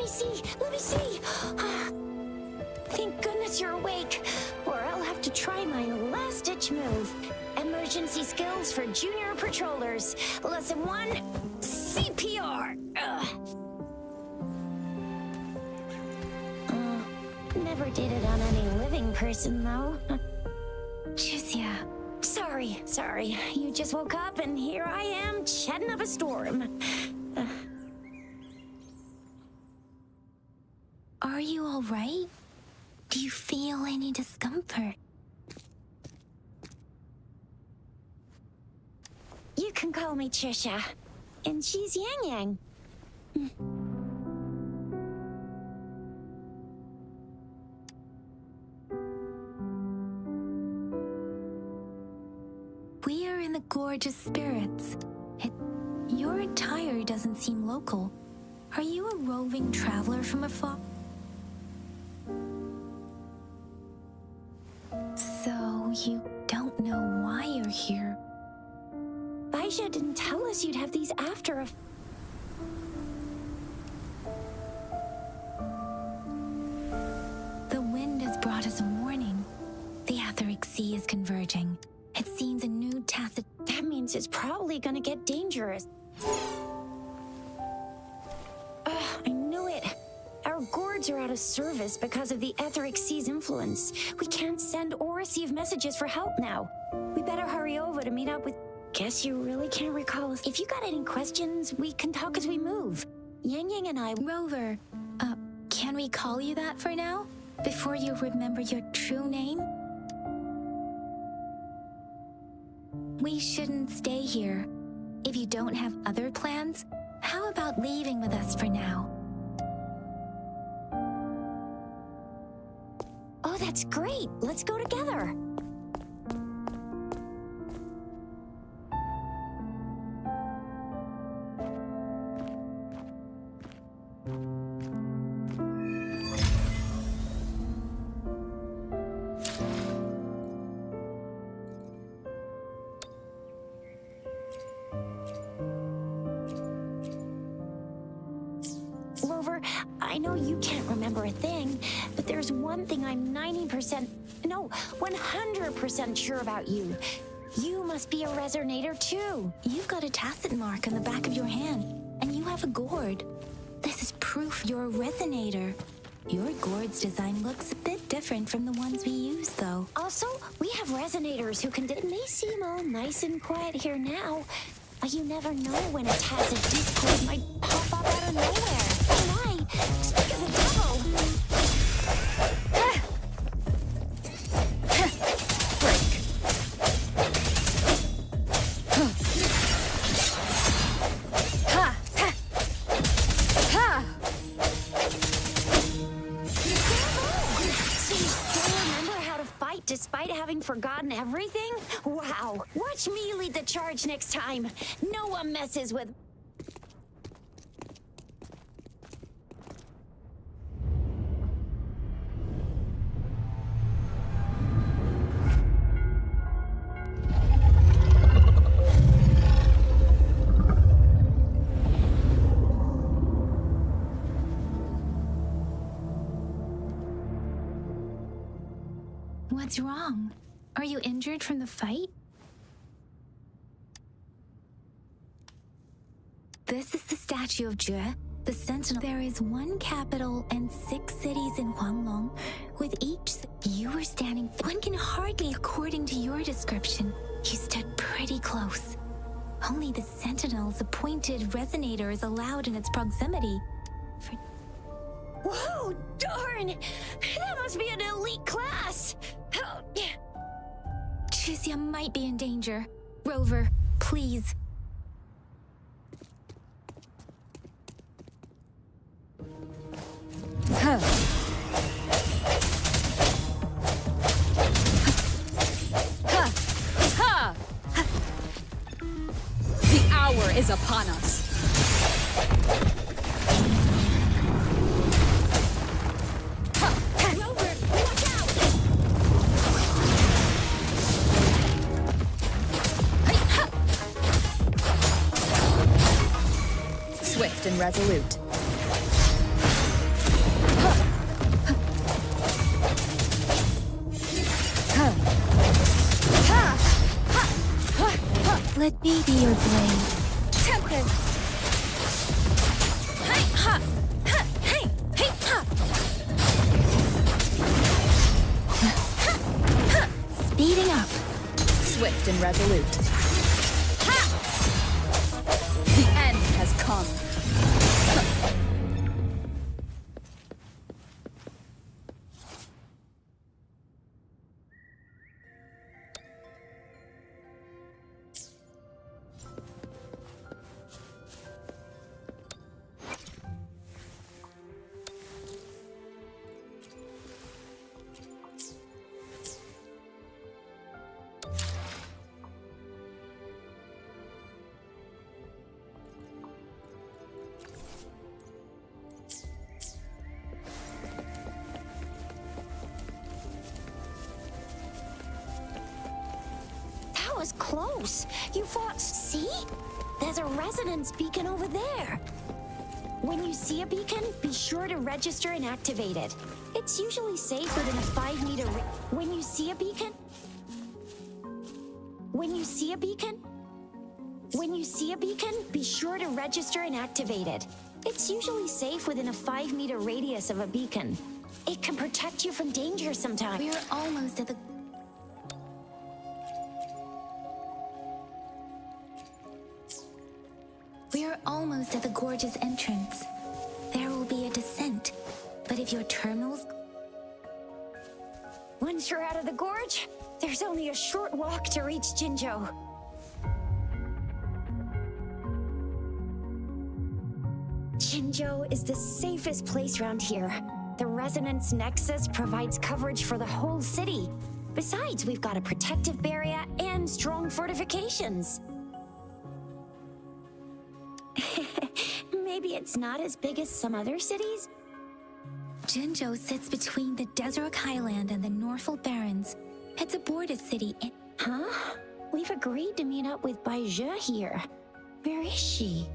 me see. Let me see. Thank goodness you're awake, or I'll have to try my last-ditch move. Emergency skills for junior patrollers. Lesson 1, CPR. Never did it on any living person, though. Juicia. Sorry. You just woke up, and here I am, chatting up a storm. Are you all right? Do you feel any discomfort? You can call me Trisha, and she's Yang Yang. We are in the gorgeous spirits. Your attire doesn't seem local. Are you a roving traveler from afar? So you don't know why you're here? Baisha didn't tell us you'd have these after a... The wind has brought us a warning. The Etheric Sea is converging. It seems a new tacit... That means it's probably gonna get dangerous. I knew it. Our gourds are out of service because of the Etheric Sea's influence. We can't send or receive messages for help now. We better hurry over to meet up with... Guess you really can't recall us. If you got any questions, we can talk as we move. Yang Yang and I... Rover, can we call you that for now? Before you remember your true name? We shouldn't stay here. If you don't have other plans, how about leaving with us for now? Oh, that's great. Let's go together. Rover, I know you can't remember a thing, but there's one thing I'm 100% sure about you. You must be a resonator too. You've got a tacit mark on the back of your hand, and you have a gourd. This is proof you're a resonator. Your gourd's design looks a bit different from the ones we use, though. Also, we have resonators who can... It may seem all nice and quiet here now, but you never know when a tacit discord might pop up out of nowhere. Oh my! Speak of the devil! Despite having forgotten everything? Wow! Watch me lead the charge next time. No one messes with... What's wrong? Are you injured from the fight? This is the statue of Jue, the Sentinel. There is one capital and 6 cities in Huanglong. With each, you were standing... One can hardly, according to your description, you stood pretty close. Only the Sentinel's appointed resonator is allowed in its proximity. Whoa, darn! That must be an elite class! Juicia might be in danger. Rover, please. Huh. Ha! Ha! The hour is upon us. Swift and resolute. Let me be your blade. Tempest! Hey, ha! Ha! Hey! Hey, ha! Speeding up. Swift and resolute. Ha! The end has come. That was close. You fought. See? There's a resonance beacon over there. When you see a beacon, be sure to register and activate it. It's usually safe within a 5-meter When you see a beacon... When you see a beacon... When you see a beacon, be sure to register and activate it. It's usually safe within a 5-meter radius of a beacon. It can protect you from danger sometimes. We're almost at the... We're almost at the gorge's entrance. There will be a descent, but if your terminals... Once you're out of the gorge, there's only a short walk to reach Jinzhou. Jinzhou is the safest place around here. The resonance nexus provides coverage for the whole city. Besides, we've got a protective barrier and strong fortifications. Maybe it's not as big as some other cities? Jinzhou sits between the Desert Highland and the Norfolk Barrens. It's a border city. Huh? We've agreed to meet up with Baizhe here. Where is she?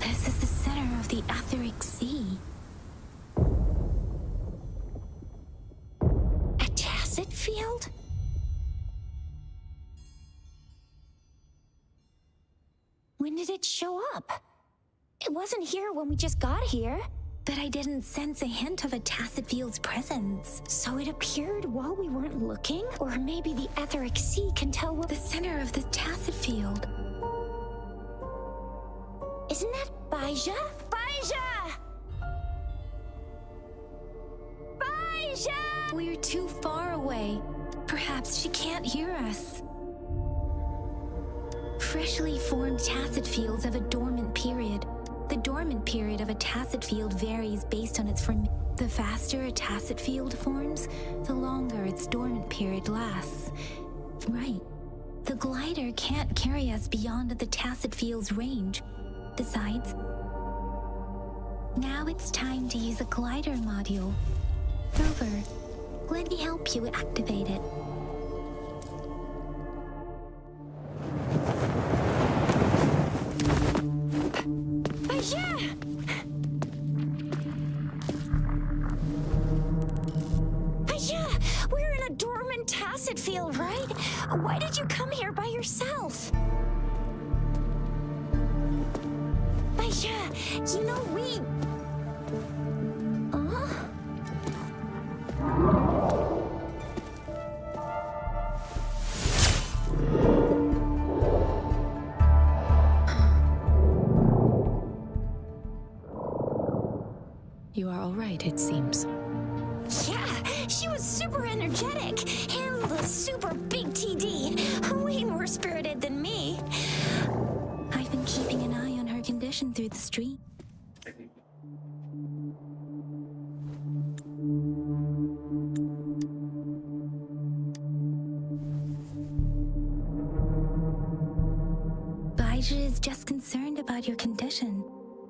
This is the center of the Etheric Sea. A tacit field? When did it show up? It wasn't here when we just got here. But I didn't sense a hint of a tacit field's presence. So it appeared while we weren't looking? Or maybe the Etheric Sea can tell what... The center of the tacit field. Isn't that Baizhe? Baizhe! Baizhe! We're too far away. Perhaps she can't hear us. Freshly formed tacit fields have a dormant period. The dormant period of a tacit field varies based on its formation. The faster a tacit field forms, the longer its dormant period lasts. Right. The glider can't carry us beyond the tacit field's range. Besides, now it's time to use a glider module. Rover, let me help you activate it. Baizhe! Baizhe! We're in a dormant tacit field, right? Why did you come here by yourself? Baizhe, you know we... You are all right, it seems. Yeah, she was super energetic. Handled a super big TD. Way more spirited than me. I've been keeping an eye on her condition through the stream. Baizhe is just concerned about your condition.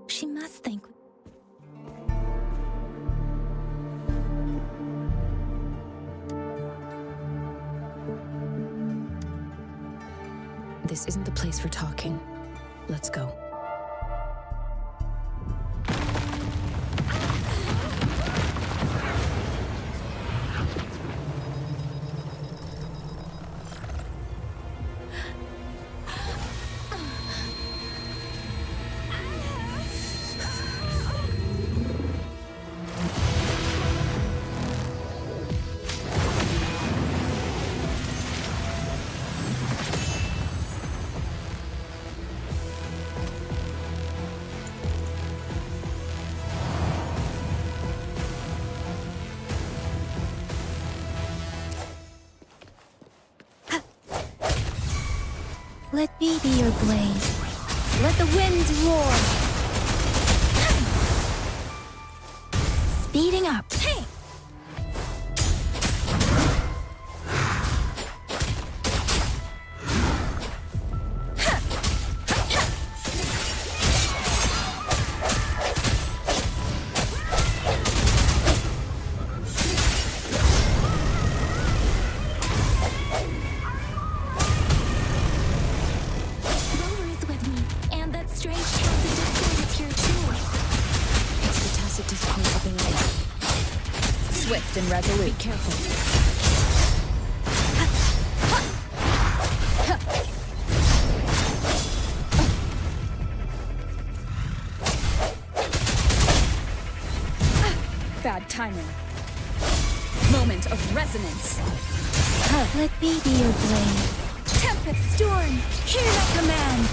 She must think... This isn't the place for talking. Let's go. Let me be your blade. Let the winds roar. Speeding up. Hey! Rover is with me, and that strange tacit discord is here too. It's the tacit discord ability. Swift and resolute. Be careful. Bad timing. Moment of resonance. Let me be your blade. Tempest storm, hear my command.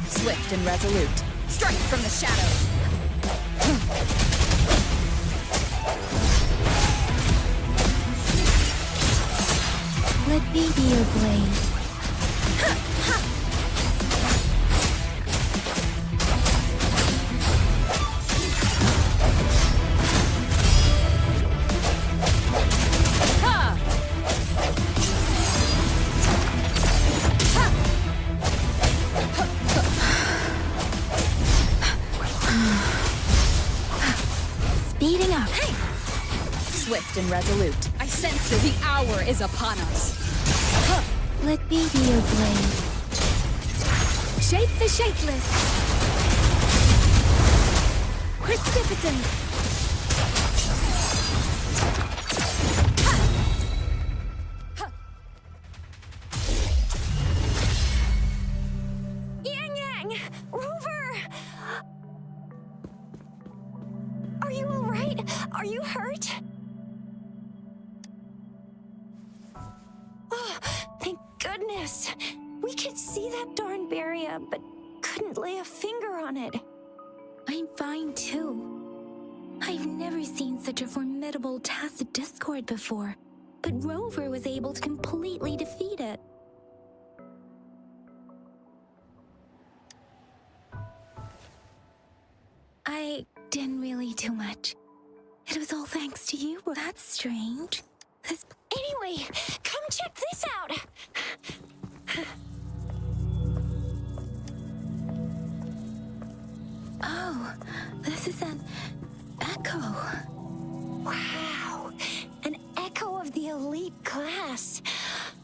Swift and resolute. Strike from the shadows. Let me be your blade. Ha! Speeding up. Swift and resolute. I sense that the hour is upon us. Let me be your blade. Shake the shakeless. Precipitant. Yang Yang! Rover! Are you alright? Are you hurt? Oh, thank goodness. We could see that darn barrier, but couldn't lay a finger on it. I'm fine too. I've never seen such a formidable tacit discord before, but Rover was able to completely defeat it. I didn't really do much. It was all thanks to you. That's strange. This... Anyway, come check this out. Oh, this is an echo. Wow, an echo of the elite class.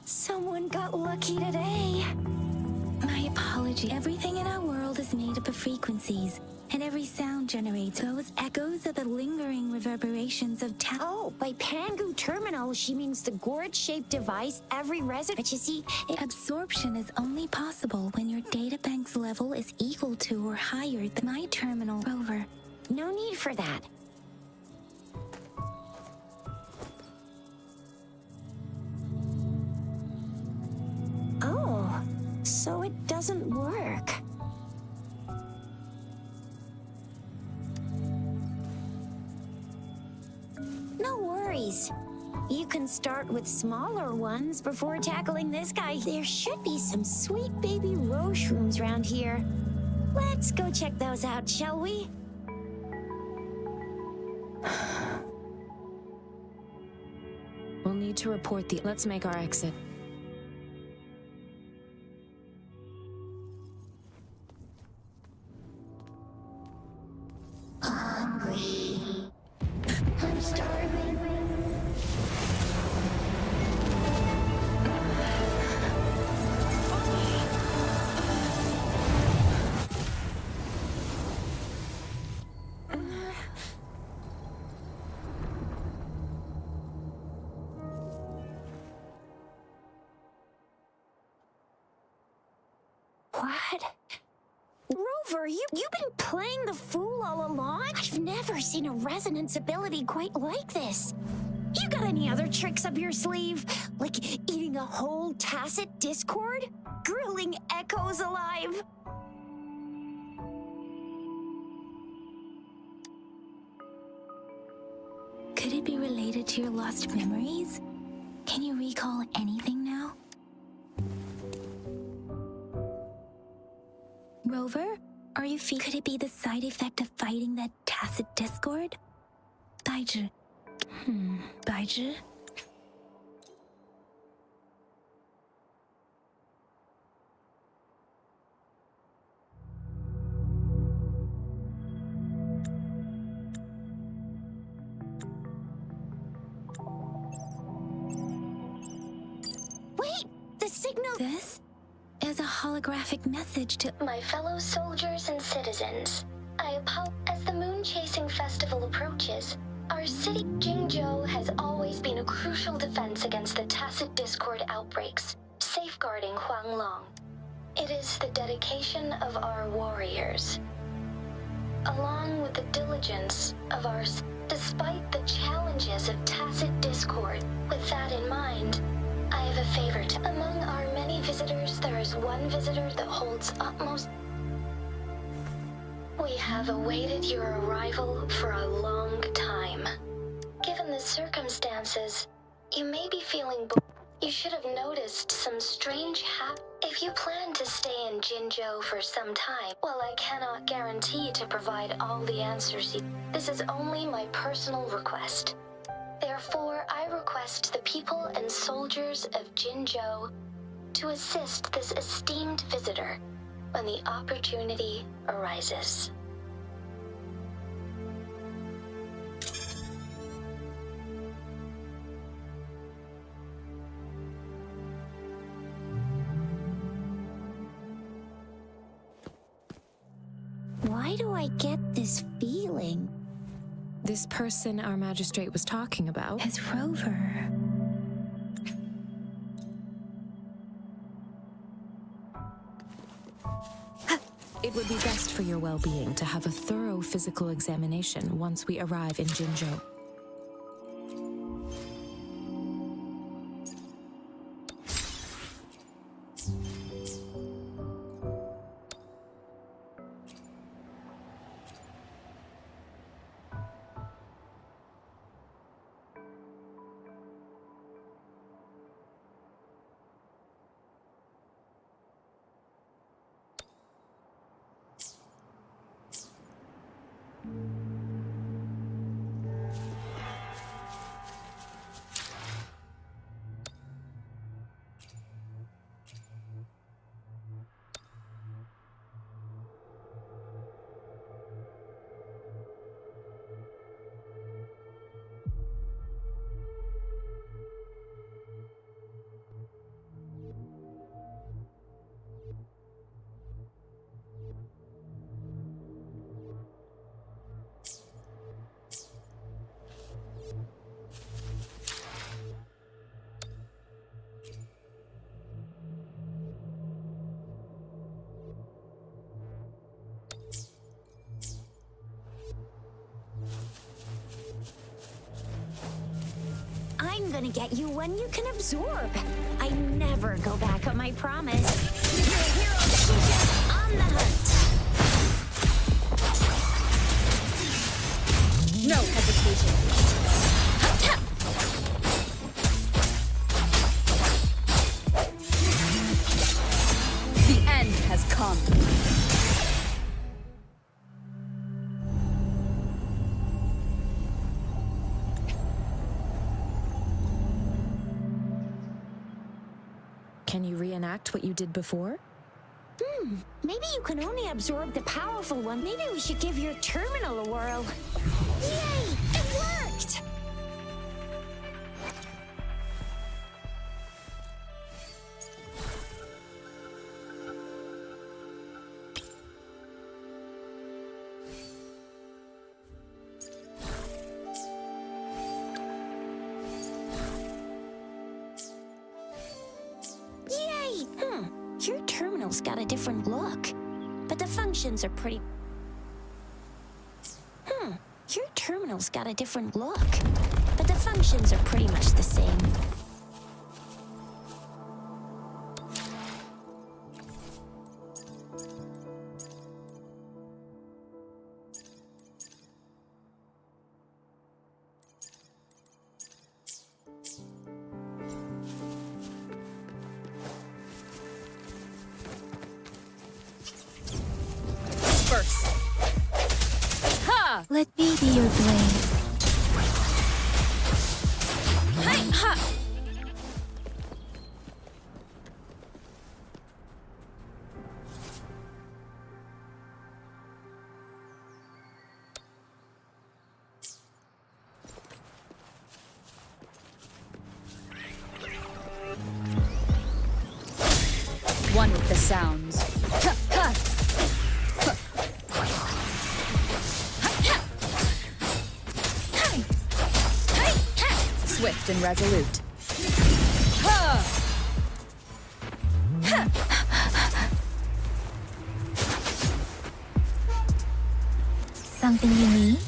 Someone got lucky today. My apology. Everything in our world is made up of frequencies, and every sound generates those echoes of the lingering reverberations of Oh, by Pangu Terminal, she means the gourd-shaped device every resident... But you see, Absorption is only possible when your databank's level is equal to or higher than my terminal. Rover. no need for that. Oh, so it doesn't work. No worries. You can start with smaller ones before tackling this guy. There should be some sweet baby rose shrooms around here. Let's go check those out, shall we? We'll need to report the... Let's make our exit. What? Rover, you've been playing the fool all along? I've never seen a resonance ability quite like this. You got any other tricks up your sleeve? Like eating a whole tacit discord? Grilling echoes alive? Could it be related to your lost memories? Can you recall anything now? Rover, are you could it be the side effect of fighting that tacit discord? Baizhi. Baizhi? Wait, the signal... This is a holographic message to My fellow soldiers and citizens, as the moon-chasing festival approaches, our city, Jingzhou, has always been a crucial defense against the tacit discord outbreaks, safeguarding Huanglong. It is the dedication of our warriors, along with the diligence of our... Despite the challenges of tacit discord, with that in mind, I have a favor to... Among our many visitors, there is one visitor that holds utmost... We have awaited your arrival for a long time. Given the circumstances, you may be feeling you should have noticed some strange If you plan to stay in Jinzhou for some time, while I cannot guarantee to provide all the answers this is only my personal request. Therefore, I request the people and soldiers of Jinzhou to assist this esteemed visitor when the opportunity arises. Why do I get this feeling? This person our magistrate was talking about. as Rover. It would be best for your well-being to have a thorough physical examination once we arrive in Jinzhou. I'm gonna get you one you can absorb. I never go back on my promise. You're a hero that keeps on the hunt. No hesitation. The end has come. Can you reenact what you did before? Maybe you can only absorb the powerful one. Maybe we should give your terminal a whirl. Yay! It worked! Yay! Your terminal terminal's got a different look. But the functions are pretty... Your terminal's got a different look. But the functions are pretty much the same. First. Ha! Let me be your blade. Hey! Ha! One with the sounds. Ha! Ha! Swift and resolute. Ha! Something you need?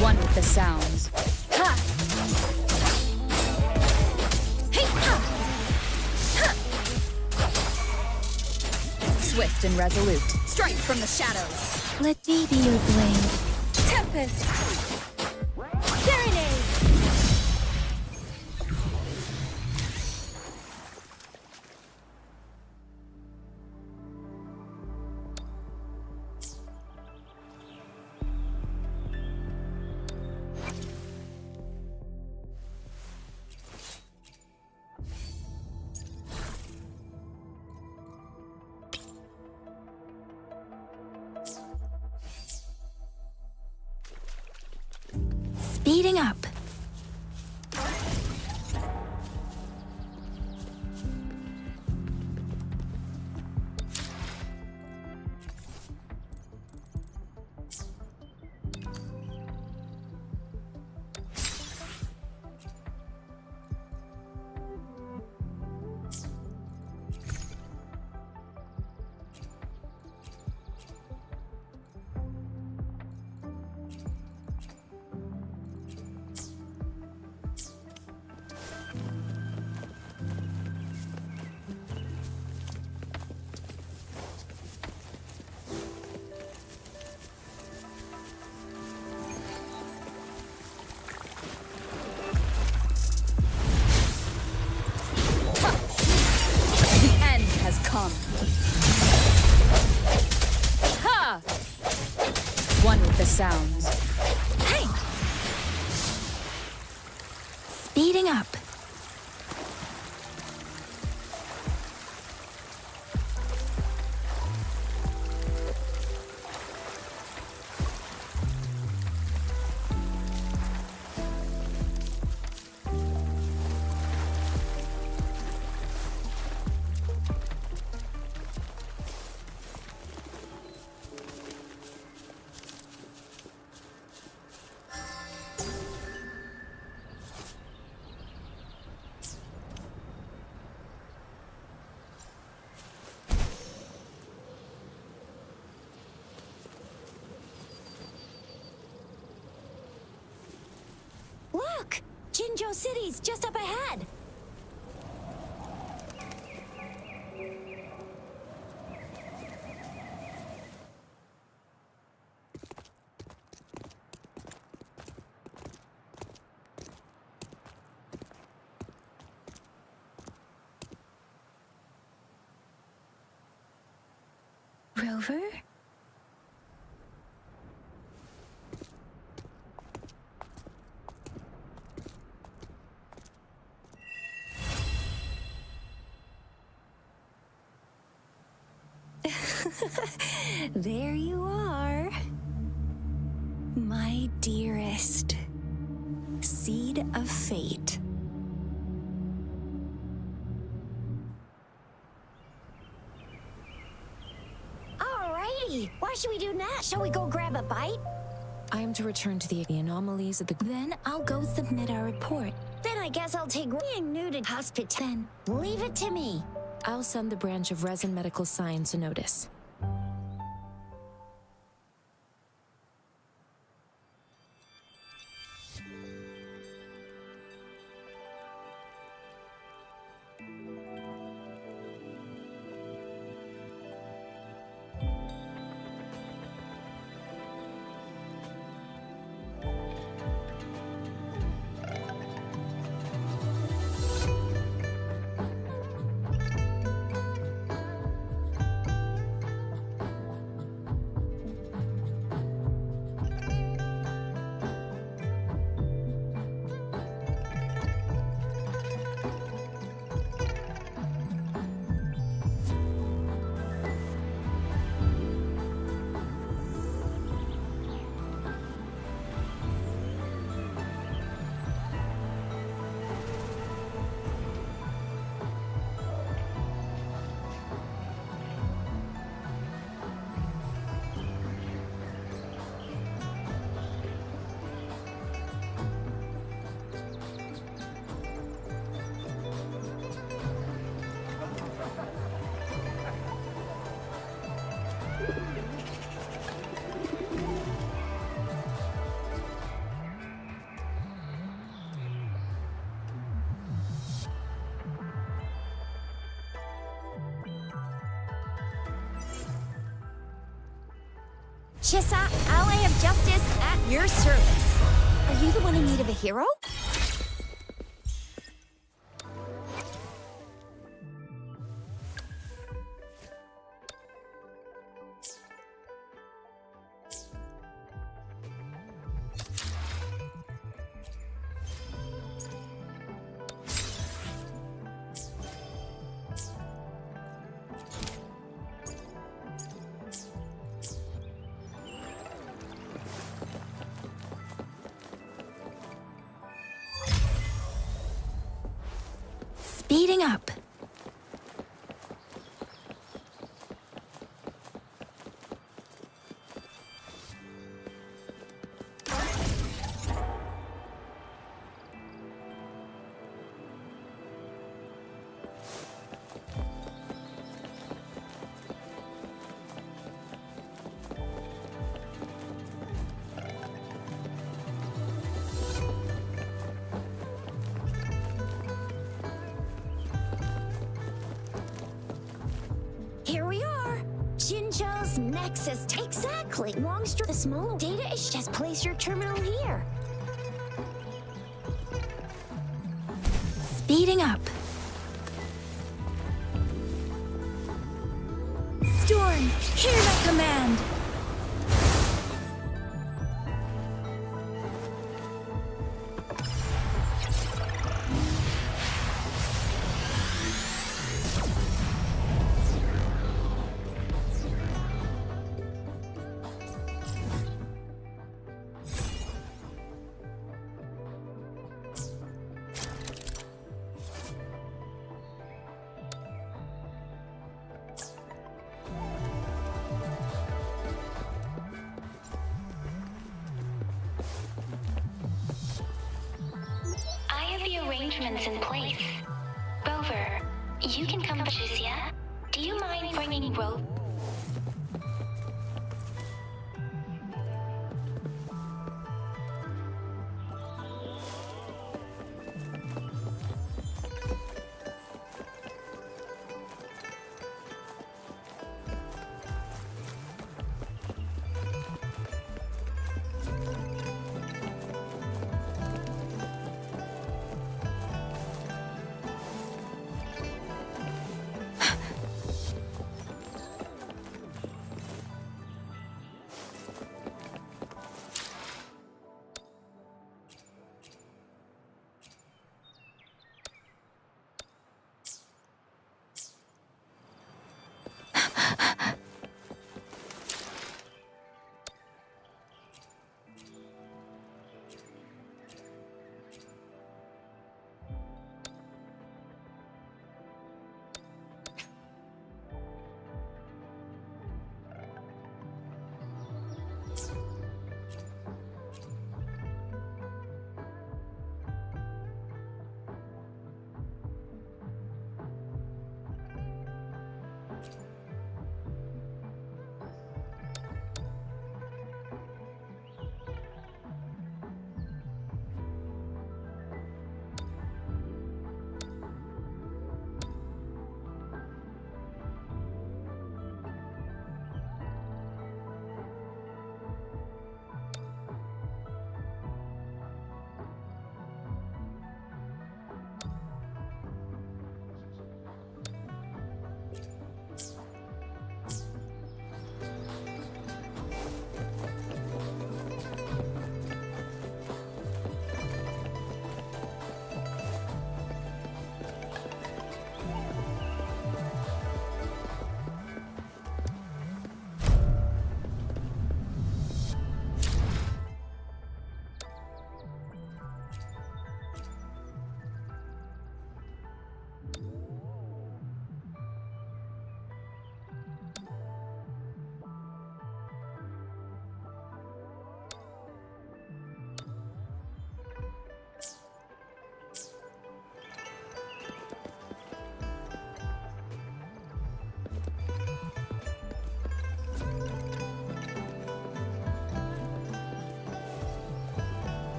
One with the sounds. Ha! Hey! Ha! Ha! Swift and resolute. Strike from the shadows. Let me be your blade. Tempest. Serenade! Speeding up. Come. Ha! One with the sounds. Hey! Speeding up. Look! Jinzhou City's just up ahead! Rover? There you are. My dearest. Seed of fate. Alrighty, what should we do next? Shall we go grab a bite? I am to return to the anomalies of the... Then I'll go submit our report. Then I guess I'll take being new to hospital. Then Leave it to me. I'll send the branch of Resin Medical Science a notice. Chissa, ally of justice at your service. Are you the one in need of a hero? Speeding up. Here we are. Jinzhou's Nexus. Exactly. Longstreet, the small data is just place your terminal here. Speeding up. Storm, hear my command. I have the arrangements in place. Rover, you can come to Jizia. Do you mind bringing Rover?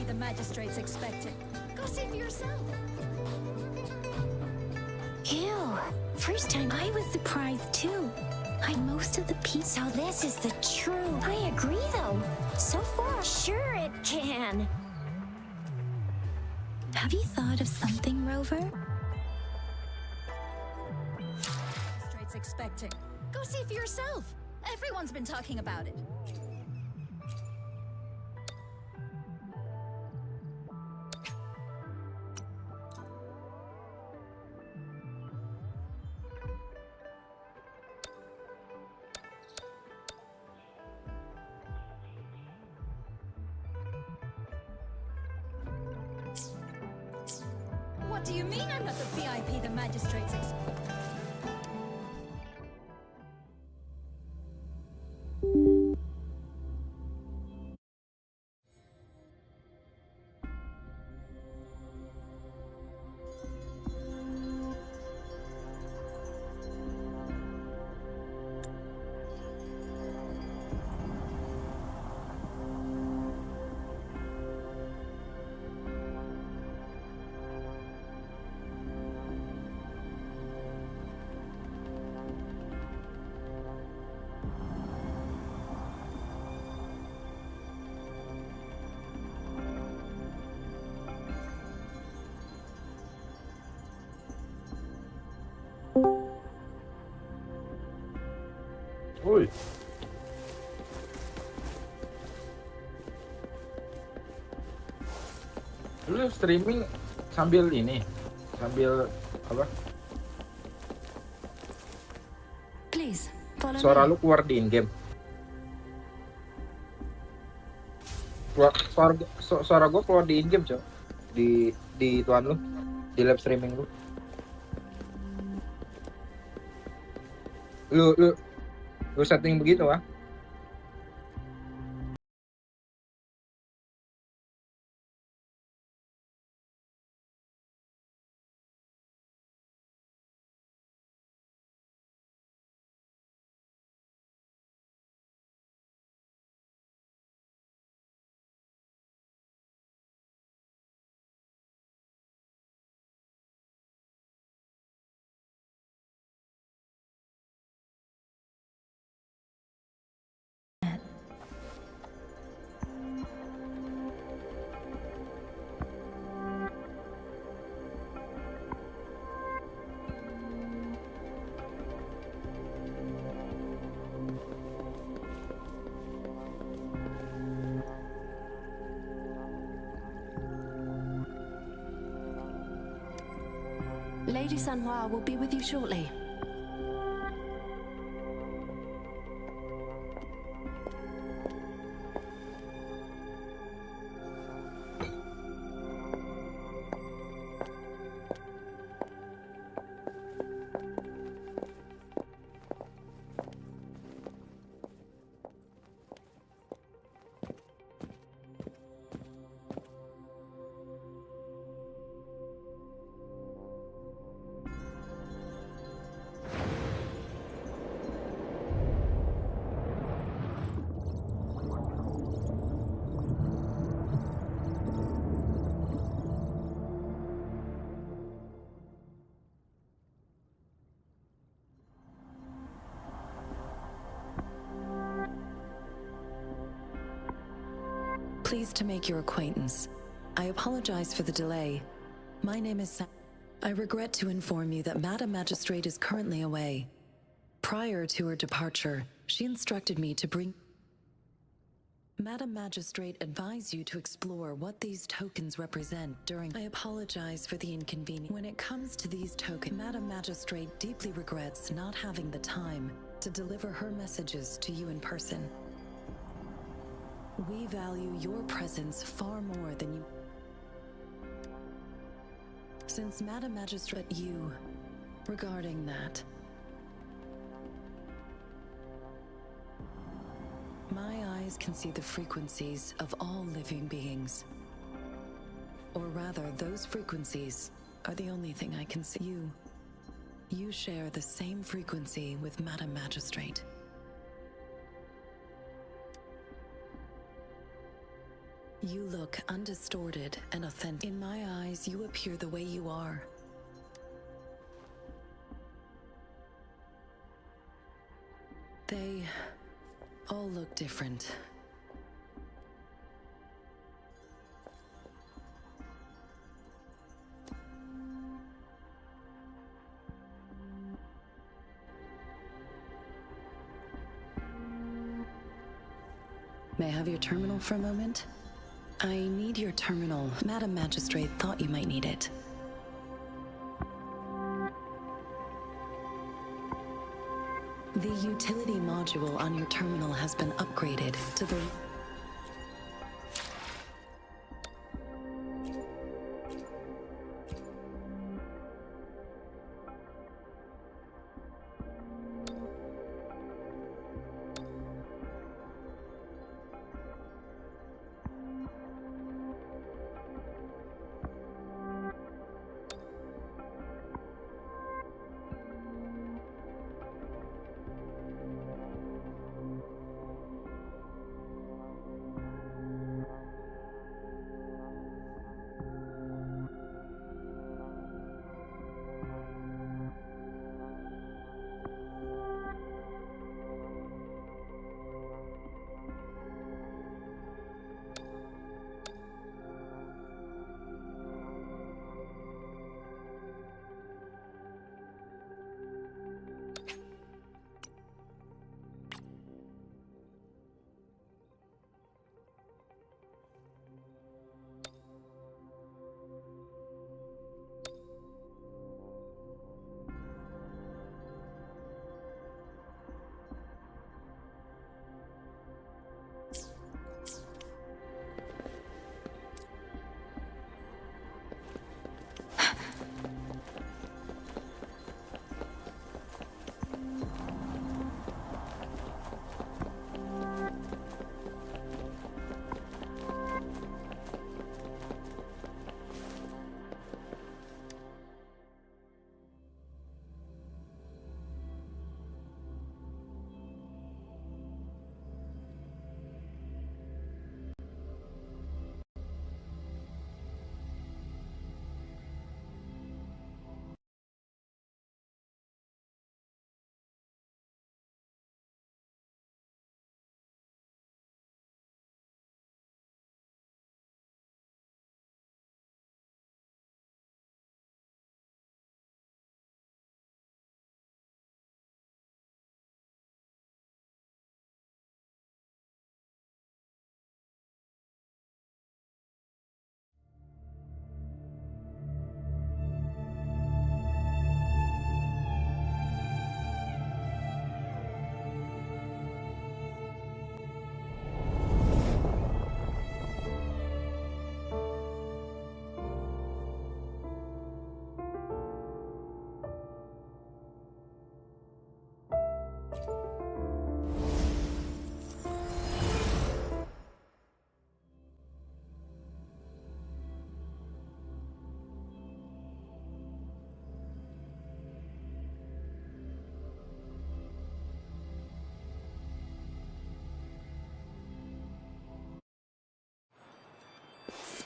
VIP the magistrate's expecting. Go see for yourself. Ew. First time I was surprised too. Most of the pieces. So this is the true. I agree though. So far, sure it can. Have you thought of something, Rover? Magistrate's expecting. Go see for yourself. Everyone's been talking about it. What do you mean I'm not the VIP the magistrate's expecting? Woi. Lu streaming sambil ini, sambil apa? Please, follow Suara me. lu keluar di in-game. Suara gua keluar di in-game, Cok. Di tuan lu, di live streaming lu. Lu setting begitu, ah? Lady Sanhua will be with you shortly. Pleased to make your acquaintance. I apologize for the delay. My name is Sam. I regret to inform you that Madam Magistrate is currently away. Prior to her departure, she instructed me to bring... Madam Magistrate advised you to explore what these tokens represent during... I apologize for the inconvenience. When it comes to these tokens, Madam Magistrate deeply regrets not having the time to deliver her messages to you in person. We value your presence far more than you... Since Madam Magistrate, you... regarding that... My eyes can see the frequencies of all living beings. Or rather, those frequencies are the only thing I can see. You share the same frequency with Madam Magistrate. You look undistorted and authentic. In my eyes, you appear the way you are. They all look different. May I have your terminal for a moment? I need your terminal. Madam Magistrate thought you might need it. The utility module on your terminal has been upgraded to the...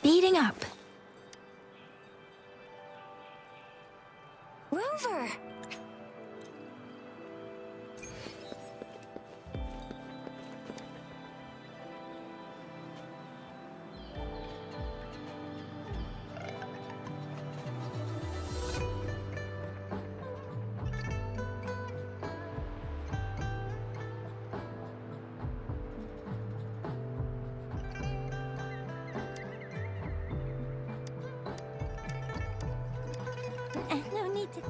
Speeding up. Rover! No need to...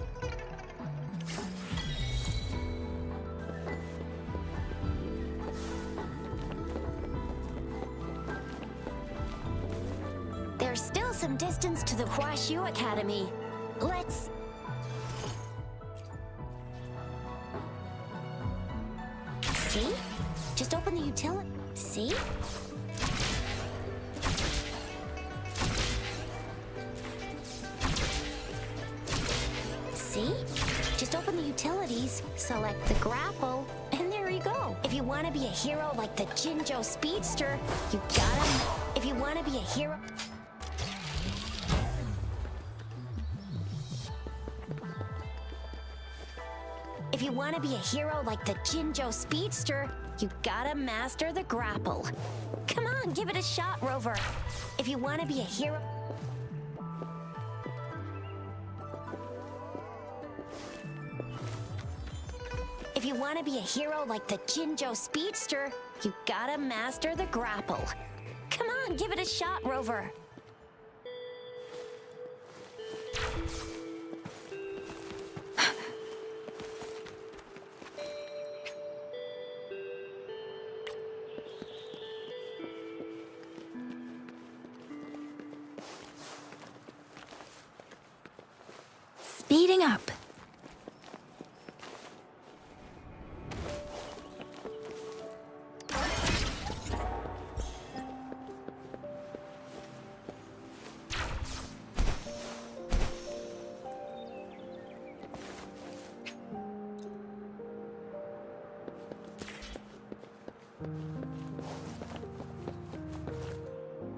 There's still some distance to the Huashu Academy. Let's... See? Just open the utility. See? See? Just open the utilities, select the grapple, and there you go. If you want to be a hero like the Jinjo Speedster, you gotta... If you want to be a hero... If you want to be a hero like the Jinzhou Speedster, you gotta master the grapple. Come on, give it a shot, Rover. If you want to be a hero... If you want to be a hero like the Jinzhou Speedster, you gotta master the grapple. Come on, give it a shot, Rover. Speeding up.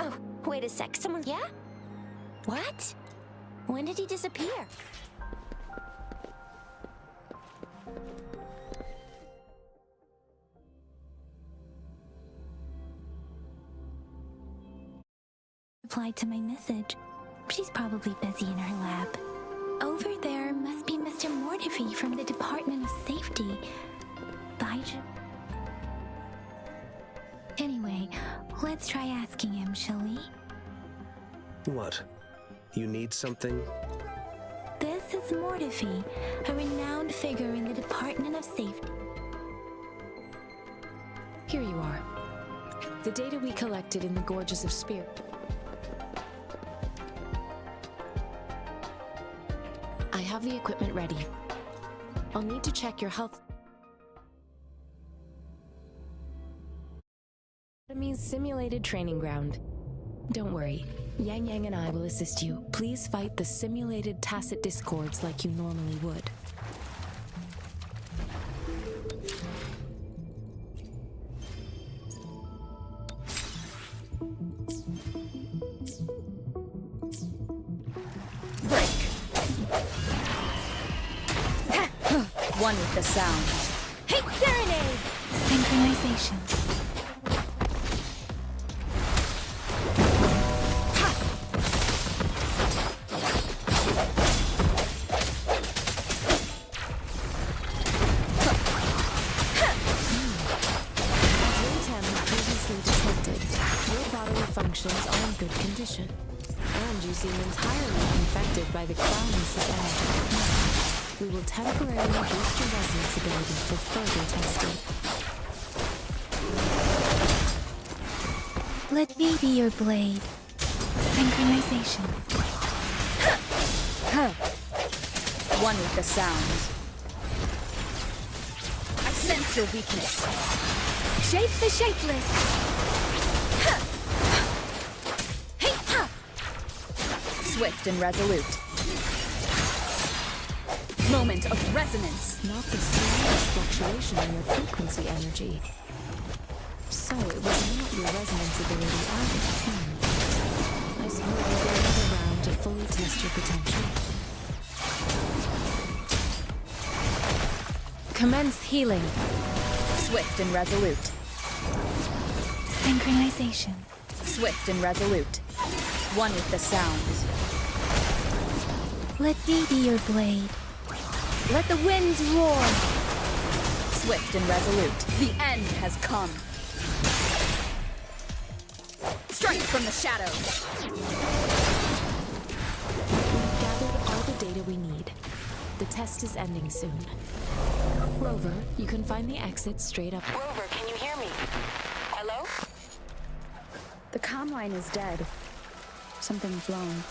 Oh, wait a sec. Someone... Yeah? What? When did he disappear? Replied to my message. She's probably busy in her lab. Over there must be Mr. Mortifi from the Department of Safety. Anyway, let's try asking him, shall we? What? You need something? This is Mortifi, a renowned figure in the Department of Safety. Here you are. The data we collected in the Gorges of Spirit. I have the equipment ready. I'll need to check your health. Enemy's simulated training ground. Don't worry. Yang Yang and I will assist you. Please fight the simulated tacit discords like you normally would. One with the sound. Hey, serenade! Synchronization. Good condition. And you seem entirely unaffected by the Crown's energy. We will temporarily boost your resonance ability for further testing. Let me be your blade. Synchronization. One with the sound. I sense your weakness. Shape the shapeless. Swift and resolute. Moment of resonance. Not the slightest fluctuation in your frequency energy. So it was not your resonance ability either. I suppose we'll get another round to fully test your potential. Commence healing. Swift and resolute. Synchronization. Swift and resolute. One with the sound. Let me be your blade. Let the winds roar. Swift and resolute. The end has come. Strike from the shadows. We've gathered all the data we need. The test is ending soon. Rover, you can find the exit straight up. Rover, can you hear me? Hello? The comm line is dead. Something's wrong.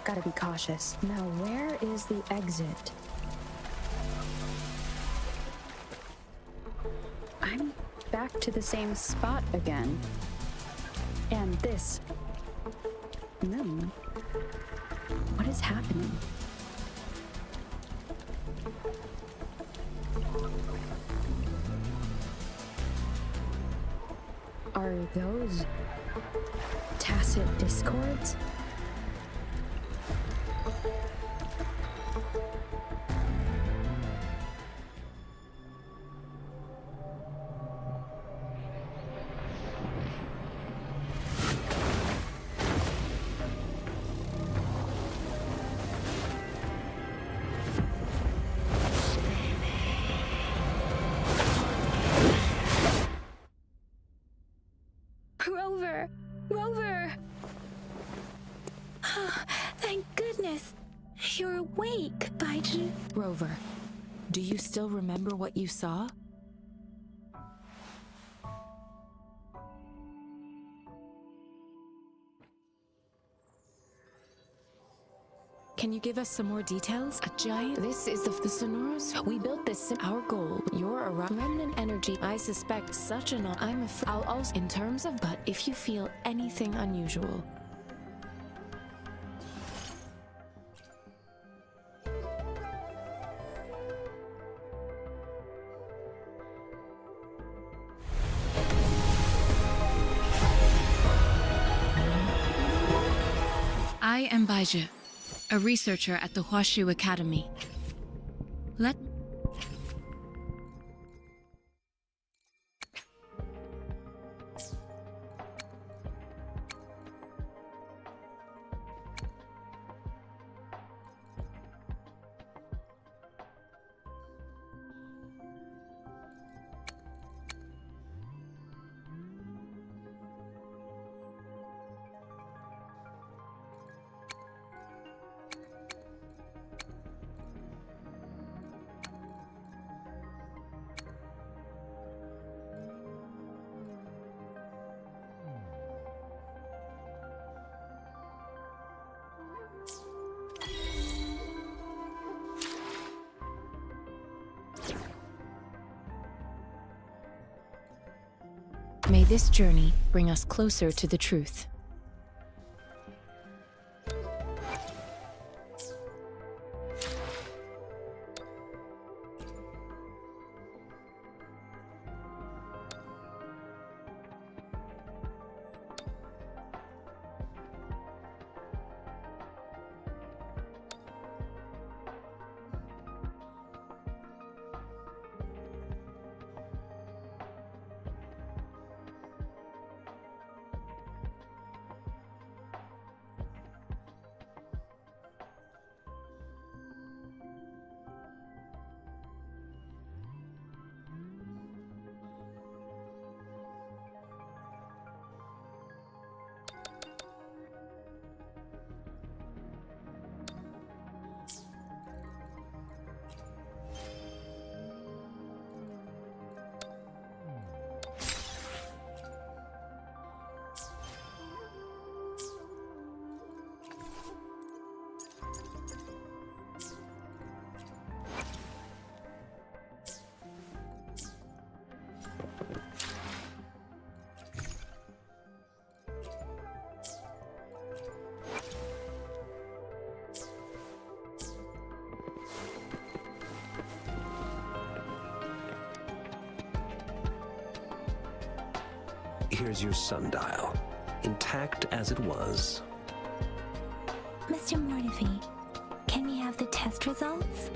Gotta be cautious. Now, where is the exit? I'm back to the same spot again. And this moon. What is happening? Are those tacit discords? Rover! Rover! Ah, thank goodness! You're awake, Baiju. Rover, do you still remember what you saw? Can you give us some more details? A giant? This is the Sonoros. We built this. Our goal. You're a remnant energy. I suspect such an. I'm afraid. I'll also. In terms of. But if you feel anything unusual. I am Baiju, a researcher at the Huashu Academy. Let May this journey bring us closer to the truth. Here's your sundial, intact as it was. Mr. Mortefi, can we have the test results?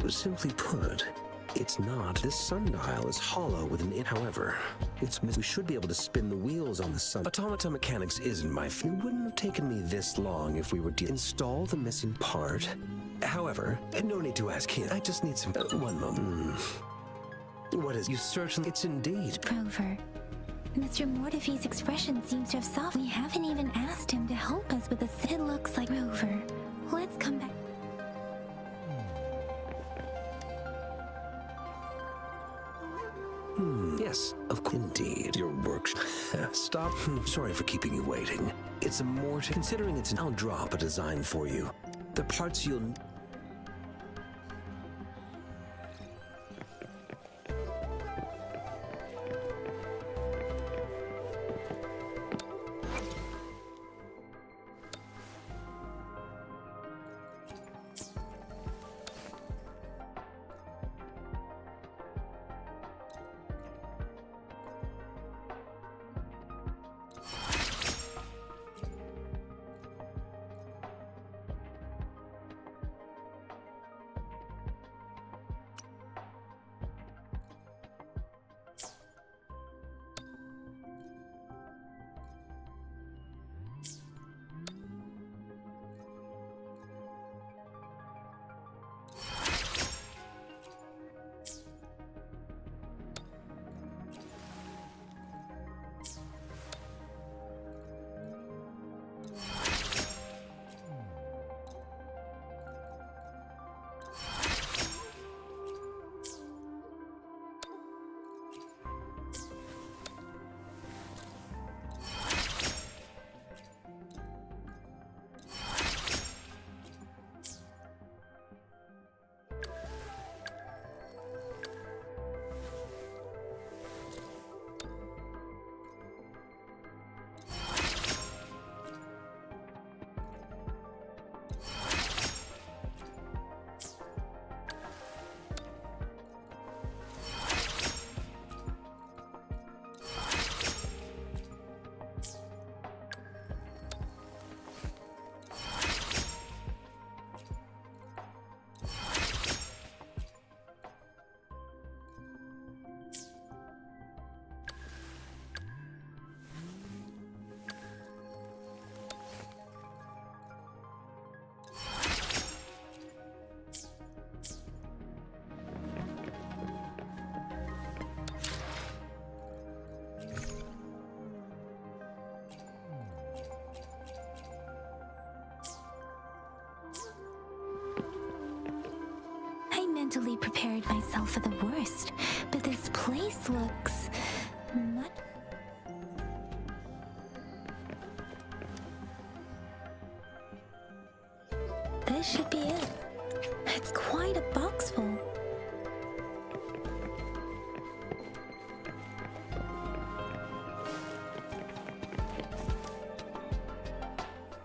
Simply put, it's not. This sundial is hollow with an however, we should be able to spin the wheels on the sun. Automata mechanics isn't my It wouldn't have taken me this long if we were to install the missing part. However, no need to ask him. I just need some. One moment. What is you certainly? It's indeed. Rover, Mr. Mortefi's expression seems to have softened. We haven't even asked him to help us with this. It looks like Rover. Let's come back. Yes, of course. Indeed. Your work. Stop. Sorry for keeping you waiting. It's a more. Considering it's. I'll drop a design for you. The parts you'll. mentally prepared myself for the worst, but this place looks much. This should be it. It's quite a box full.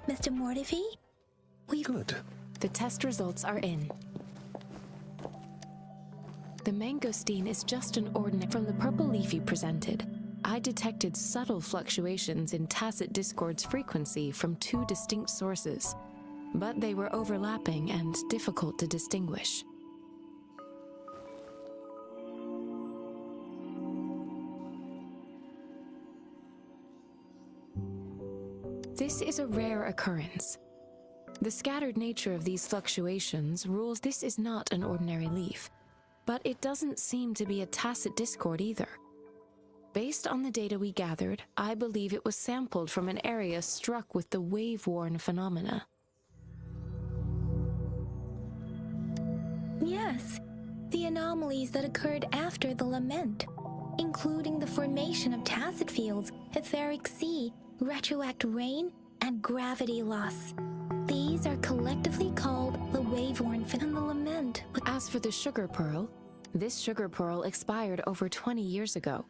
Mr. Mortifi? Good. The test results are in. The mangosteen is just an ordinary. From the purple leaf you presented, I detected subtle fluctuations in tacit discord's frequency from two distinct sources, but they were overlapping and difficult to distinguish. This is a rare occurrence. The scattered nature of these fluctuations rules this is not an ordinary leaf, but it doesn't seem to be a tacit discord either. Based on the data we gathered, I believe it was sampled from an area struck with the wave-worn phenomena. Yes, the anomalies that occurred after the lament, including the formation of tacit fields, etheric sea, retroact rain, and gravity loss. These are collectively called the wave-worn and the lament. As for the sugar pearl, this sugar pearl expired over 20 years ago.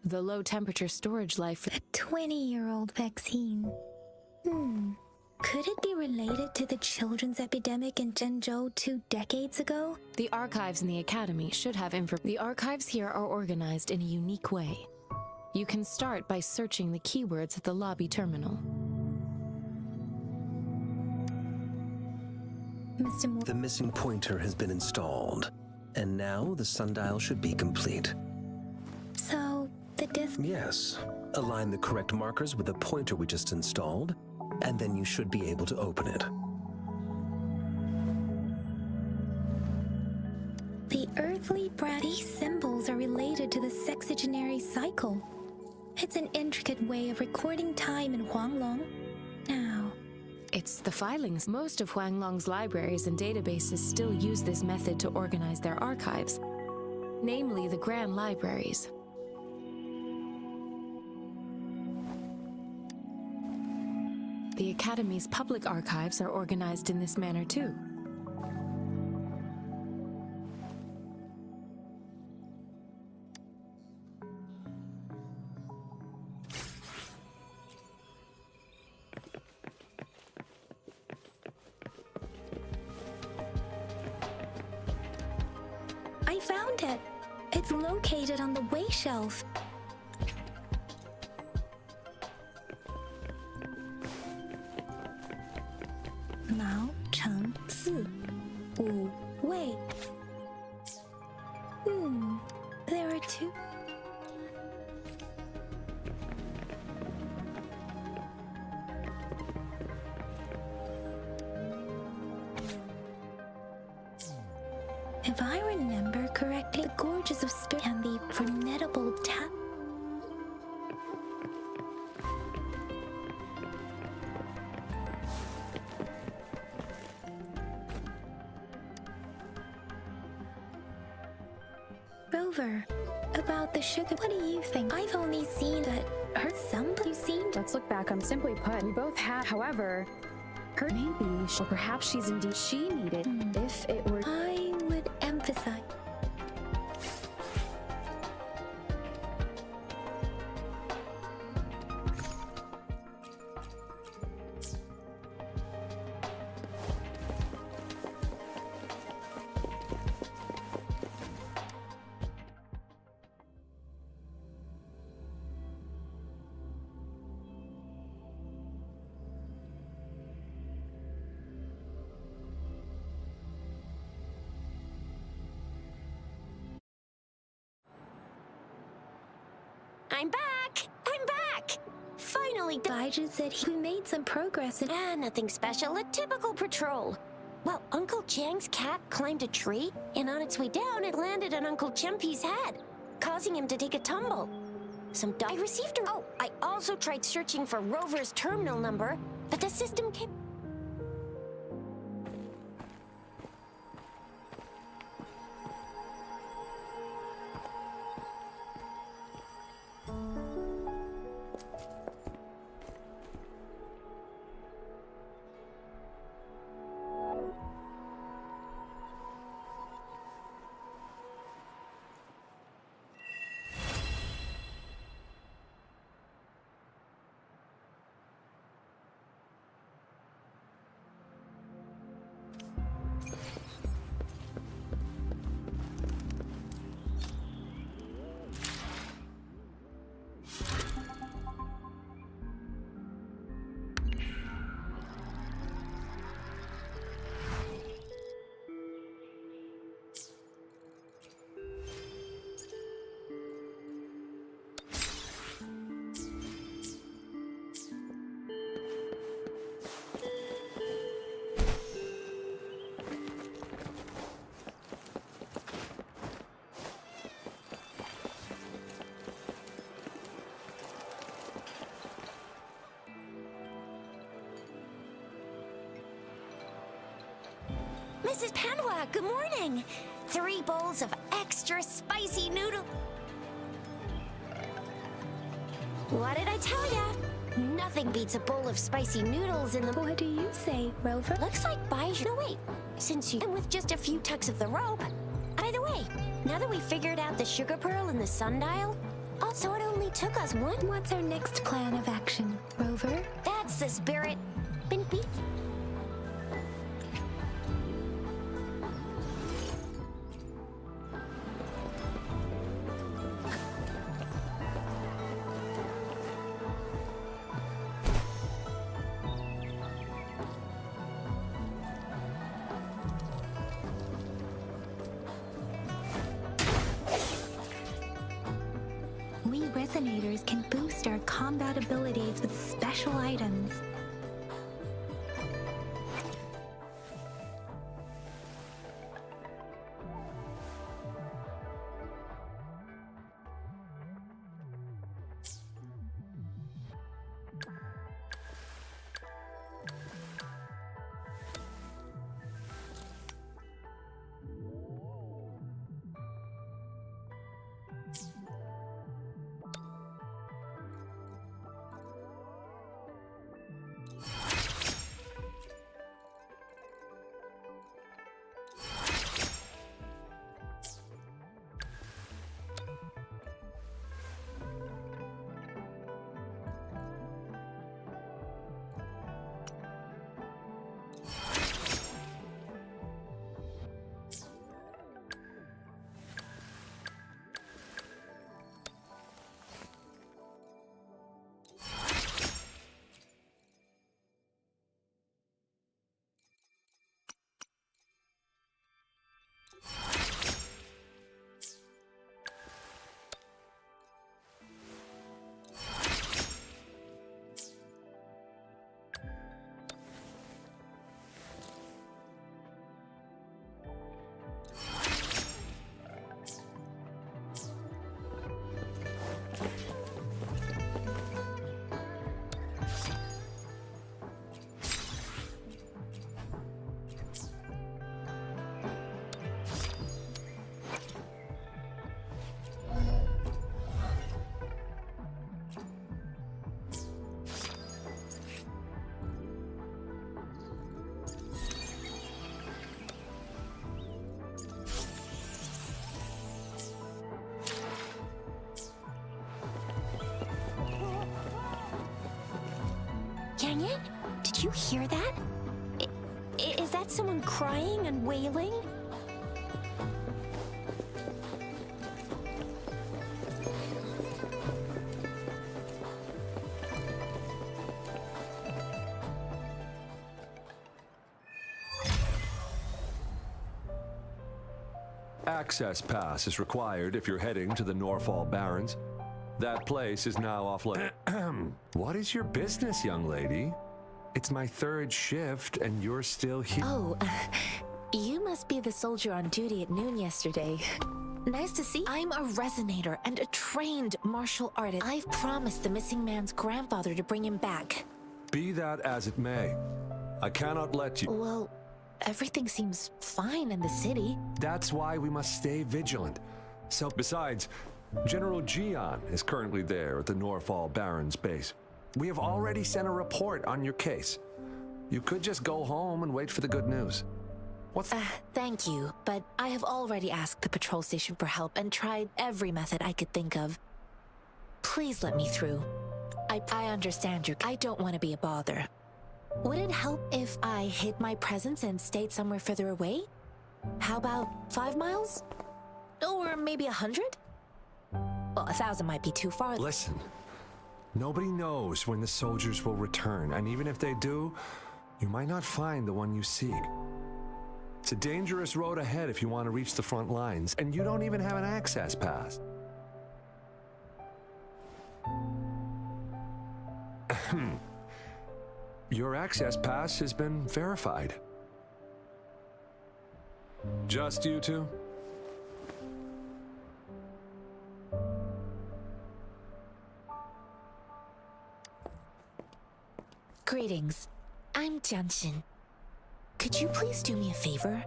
The low-temperature storage life... A 20-year-old vaccine. Could it be related to the children's epidemic in Zhengzhou 2 decades ago? The archives in the Academy should have info. The archives here are organized in a unique way. You can start by searching the keywords at the lobby terminal. The missing pointer has been installed, and now the sundial should be complete. So, the disc... Yes. Align the correct markers with the pointer we just installed, and then you should be able to open it. The earthly these symbols are related to the sexagenary cycle. It's an intricate way of recording time in Huanglong. Now... It's the filings. Most of Huanglong's libraries and databases still use this method to organize their archives, namely the Grand Libraries. The Academy's public archives are organized in this manner too. I found it! It's located on the way shelf. Mao Cheng Si Wu Wei. There are two. If I remember correctly, the gorges of spirit and the formidable tap. Rover, about the sugar, what do you think? I've only seen that her somebody you've seen. Let's look back. Simply put, we both have, however, her maybe, or perhaps she's indeed she needed. If it were, I would emphasize. I'm back! I'm back! Finally Baiju said he made some progress in nothing special, a typical patrol. Well, Uncle Chang's cat climbed a tree, and on its way down, it landed on Uncle Chempi's head, causing him to take a tumble. I received a... Oh, I also tried searching for Rover's terminal number, but the system came... Mrs. Panhua, good morning. 3 bowls of extra spicy noodle. What did I tell ya? Nothing beats a bowl of spicy noodles in the... What do you say, Rover? Looks like Baiju... No, wait. Since you... And with just a few tucks of the rope... By the way, now that we figured out the sugar pearl and the sundial... Oh, so it only took us one... What's our next plan of action, Rover? That's the spirit. Been beat... We resonators can boost our combat abilities with special items. Dang it! Did you hear that? Is that someone crying and wailing? Access pass is required if you're heading to the Norfall Barrens. That place is now off limits. What is your business, young lady? It's my 3rd shift and you're still here. Oh, you must be the soldier on duty at noon yesterday. Nice to see. I'm a resonator and a trained martial artist. I've promised the missing man's grandfather to bring him back. Be that as it may, I cannot let you... Well, everything seems fine in the city. That's why we must stay vigilant. So, besides, General Gian is currently there at the Norfall Barrens base. We have already sent a report on your case. You could just go home and wait for the good news. What's... Thank you, but I have already asked the patrol station for help and tried every method I could think of. Please let me through. I understand you. I don't want to be a bother. Would it help if I hid my presence and stayed somewhere further away? How about 5 miles? Or maybe 100? Well, 1,000 might be too far. Listen, nobody knows when the soldiers will return, and even if they do, you might not find the one you seek. It's a dangerous road ahead if you want to reach the front lines, and you don't even have an access pass. Your access pass has been verified. Just you two? Greetings. I'm Jianshin. Could you please do me a favor?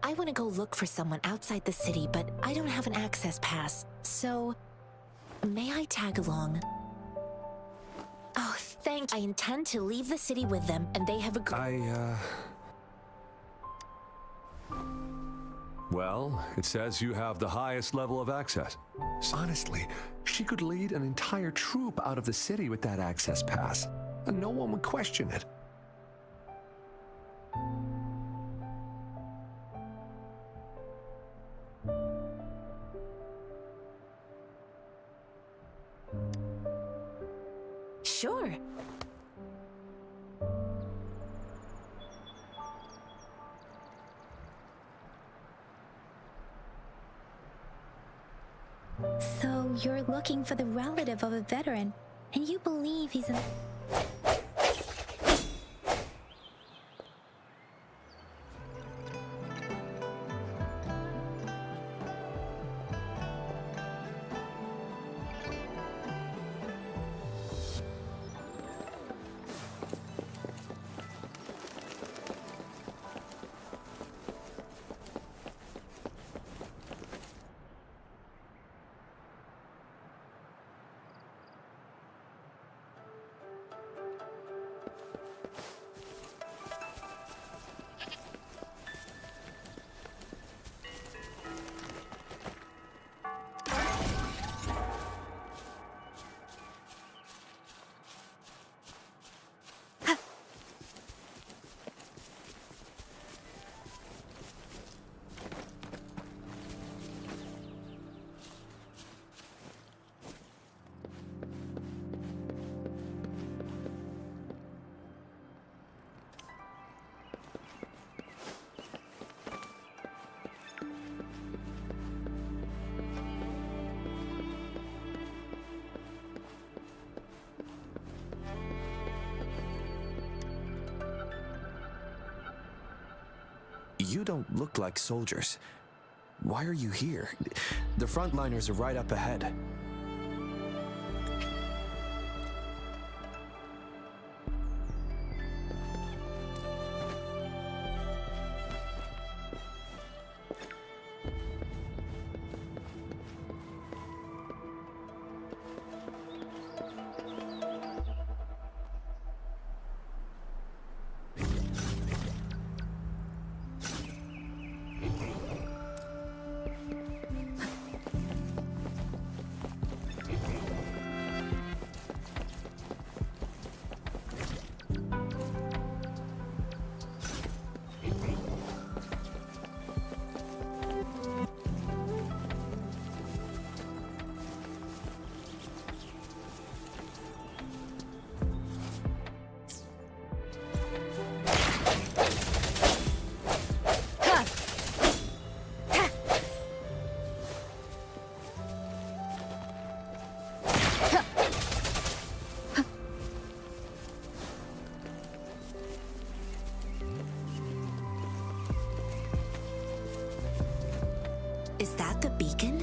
I want to go look for someone outside the city, but I don't have an access pass. So, may I tag along? Oh, thank. I intend to leave the city with them, and they have agreed. Well, it says you have the highest level of access. Honestly, she could lead an entire troop out of the city with that access pass, and no one would question it. Sure. So you're looking for the relative of a veteran, and you believe he's a... You don't look like soldiers. Why are you here? The frontliners are right up ahead. Is that the beacon?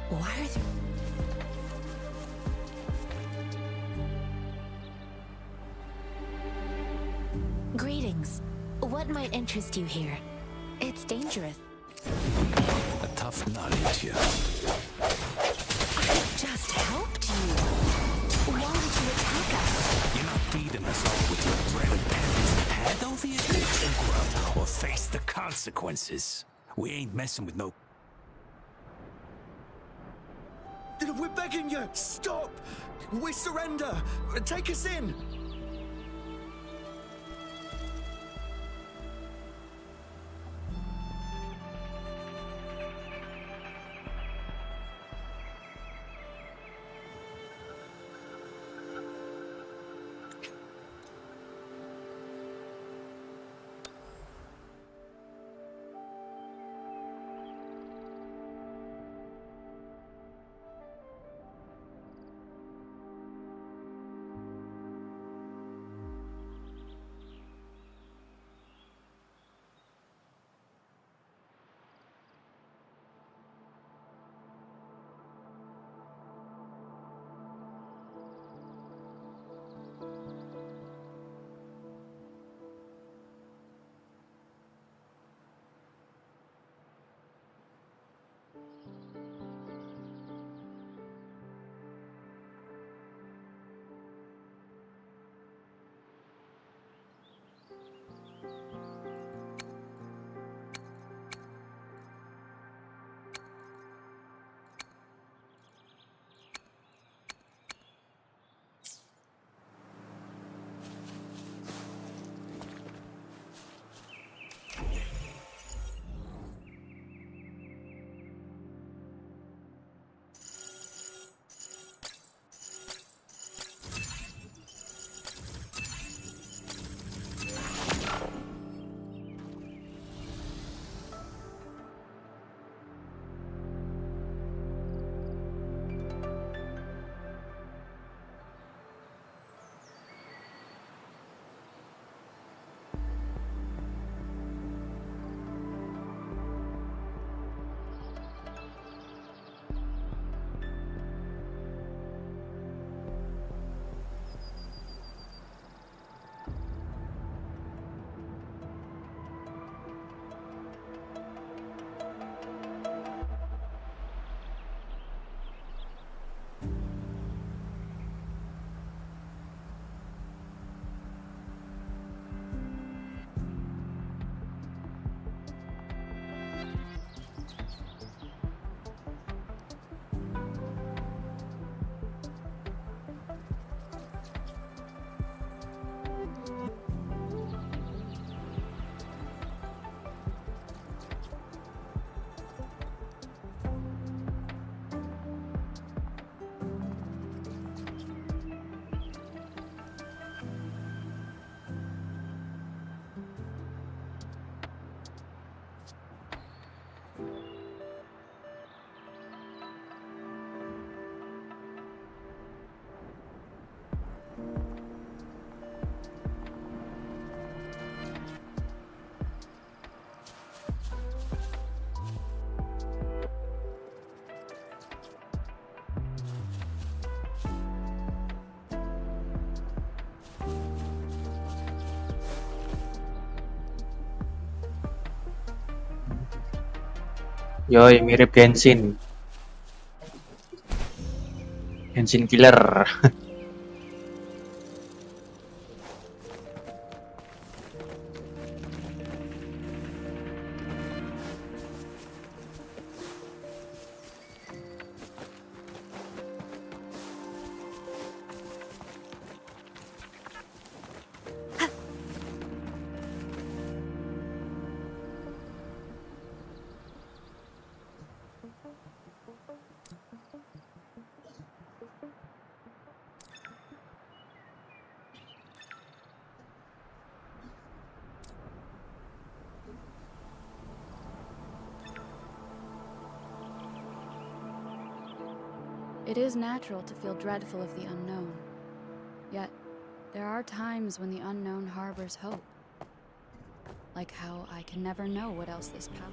Why are there... Greetings. What might interest you here? It's dangerous. A tough nut, ain't you? I just helped you. Why did you attack us? You're not feeding us all with your bread and pennies. Hand over your goods and grub, or face the consequences. We ain't messing with no... We're begging you! Stop! We surrender! Take us in! Yoi, mirip Genshin. Genshin Killer. It is natural to feel dreadful of the unknown. Yet, there are times when the unknown harbors hope. Like how I can never know what else this power...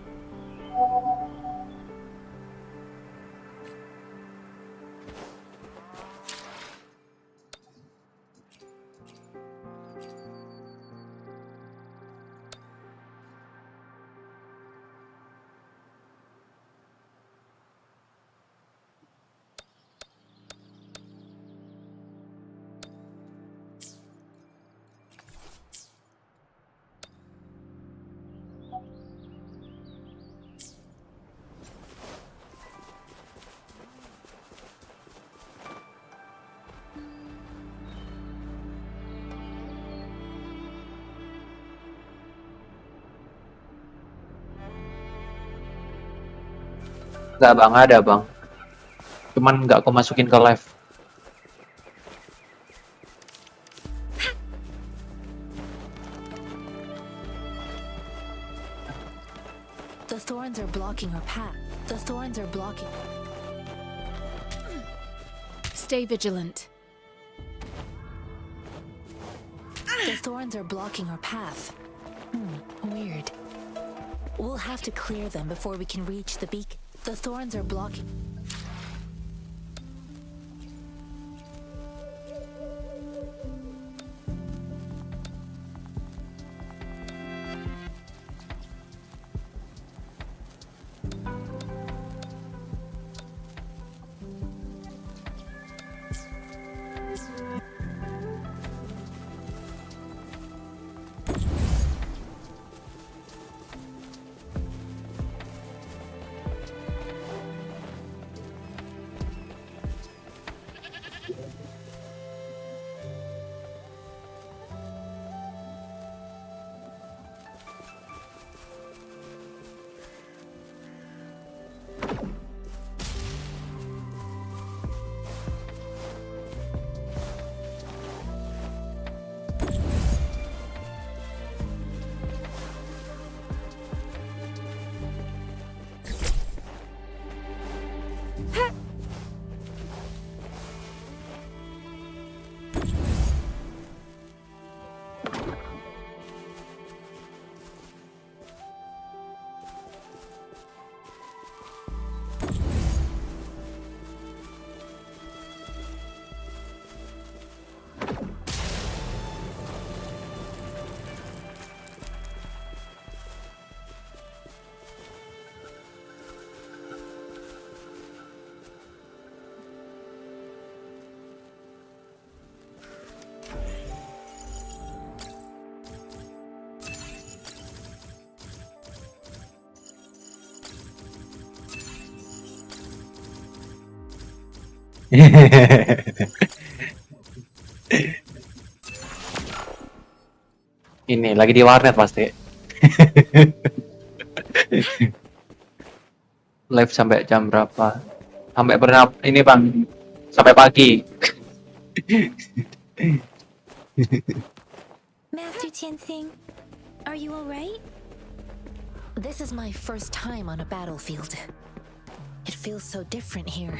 Nggak bang, ada bang. Cuman nggak aku masukin ke live. The thorns are blocking our path. The thorns are blocking. Stay vigilant. The thorns are blocking our path. Weird. We'll have to clear them before we can reach the beak. The thorns are blocking. Ini lagi di warnet pasti. Live sampai jam berapa? Sampai ini bang, sampai pagi. Master Tianxing, are you alright? This is my first time on a battlefield. It feels so different here.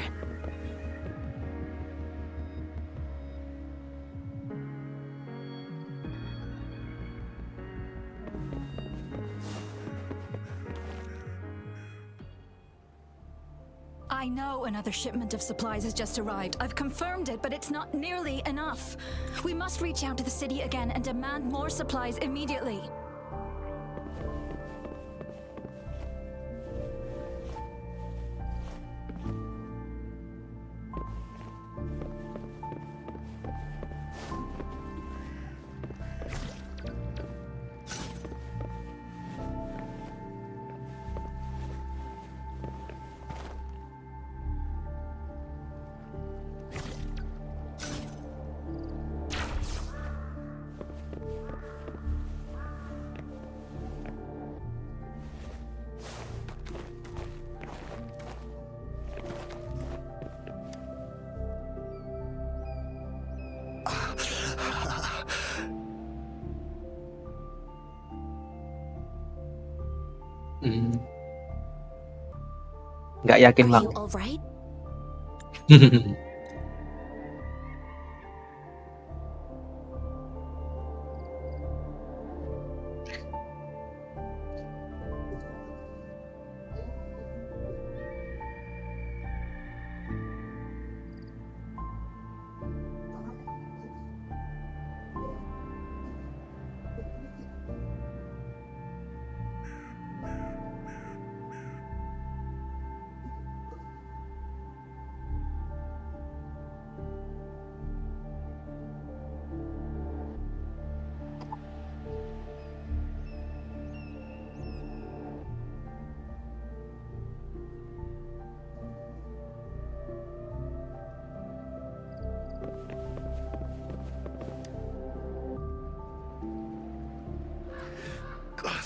I know another shipment of supplies has just arrived. I've confirmed it, but it's not nearly enough. We must reach out to the city again and demand more supplies immediately. Nggak yakin Are banget. you all right?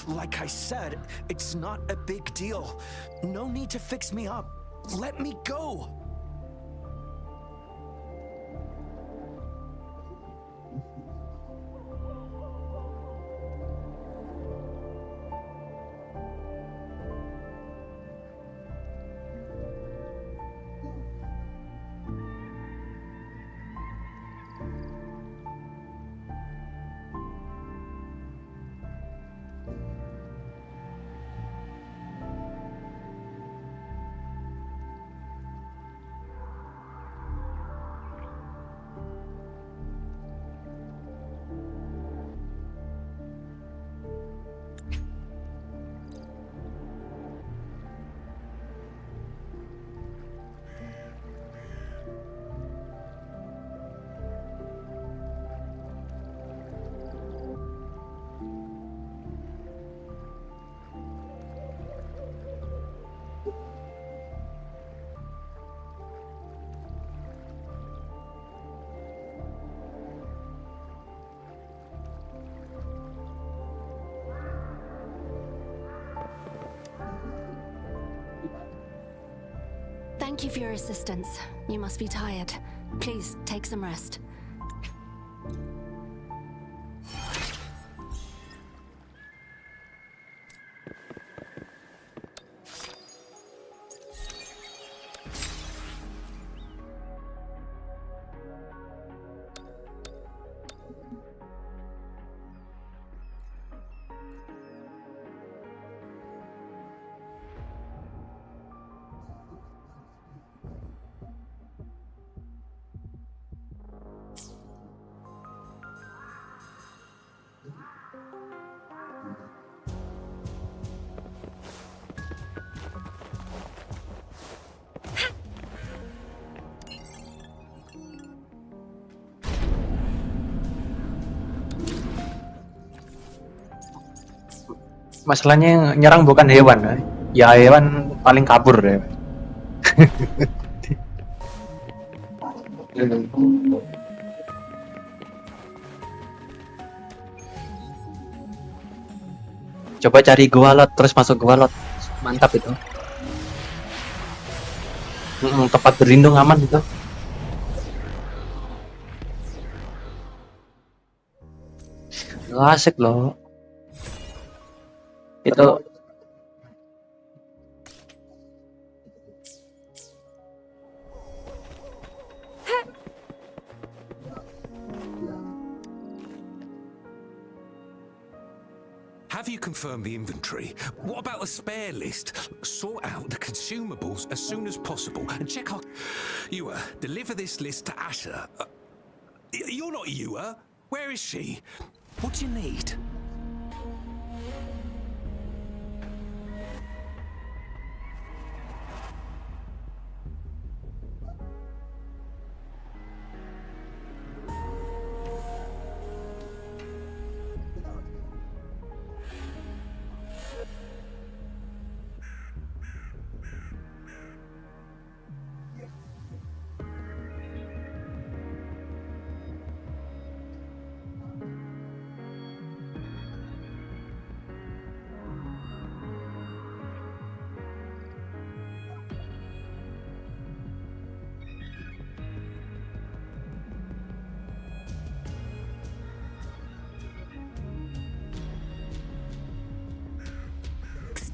Like I said, it's not a big deal. No need to fix me up. Let me go. Thank you for your assistance. You must be tired. Please take some rest. Masalahnya yang nyerang bukan hewan, ya hewan paling kabur deh. Coba cari gua lot, terus masuk gua lot, mantap itu. Tempat berlindung aman itu. Asik loh. Itu Have you confirmed the inventory? What about the spare list? Sort out the consumables as soon as possible and check our... Ewa, deliver this list to Asher. You're not Ewa. Where is she? What do you need?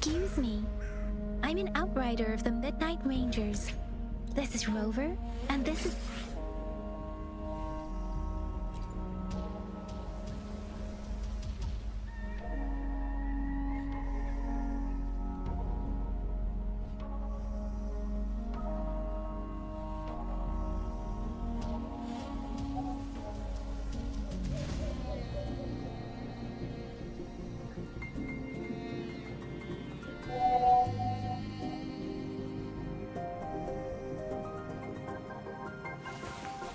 Excuse me. I'm an outrider of the Midnight Rangers. This is Rover, and this is...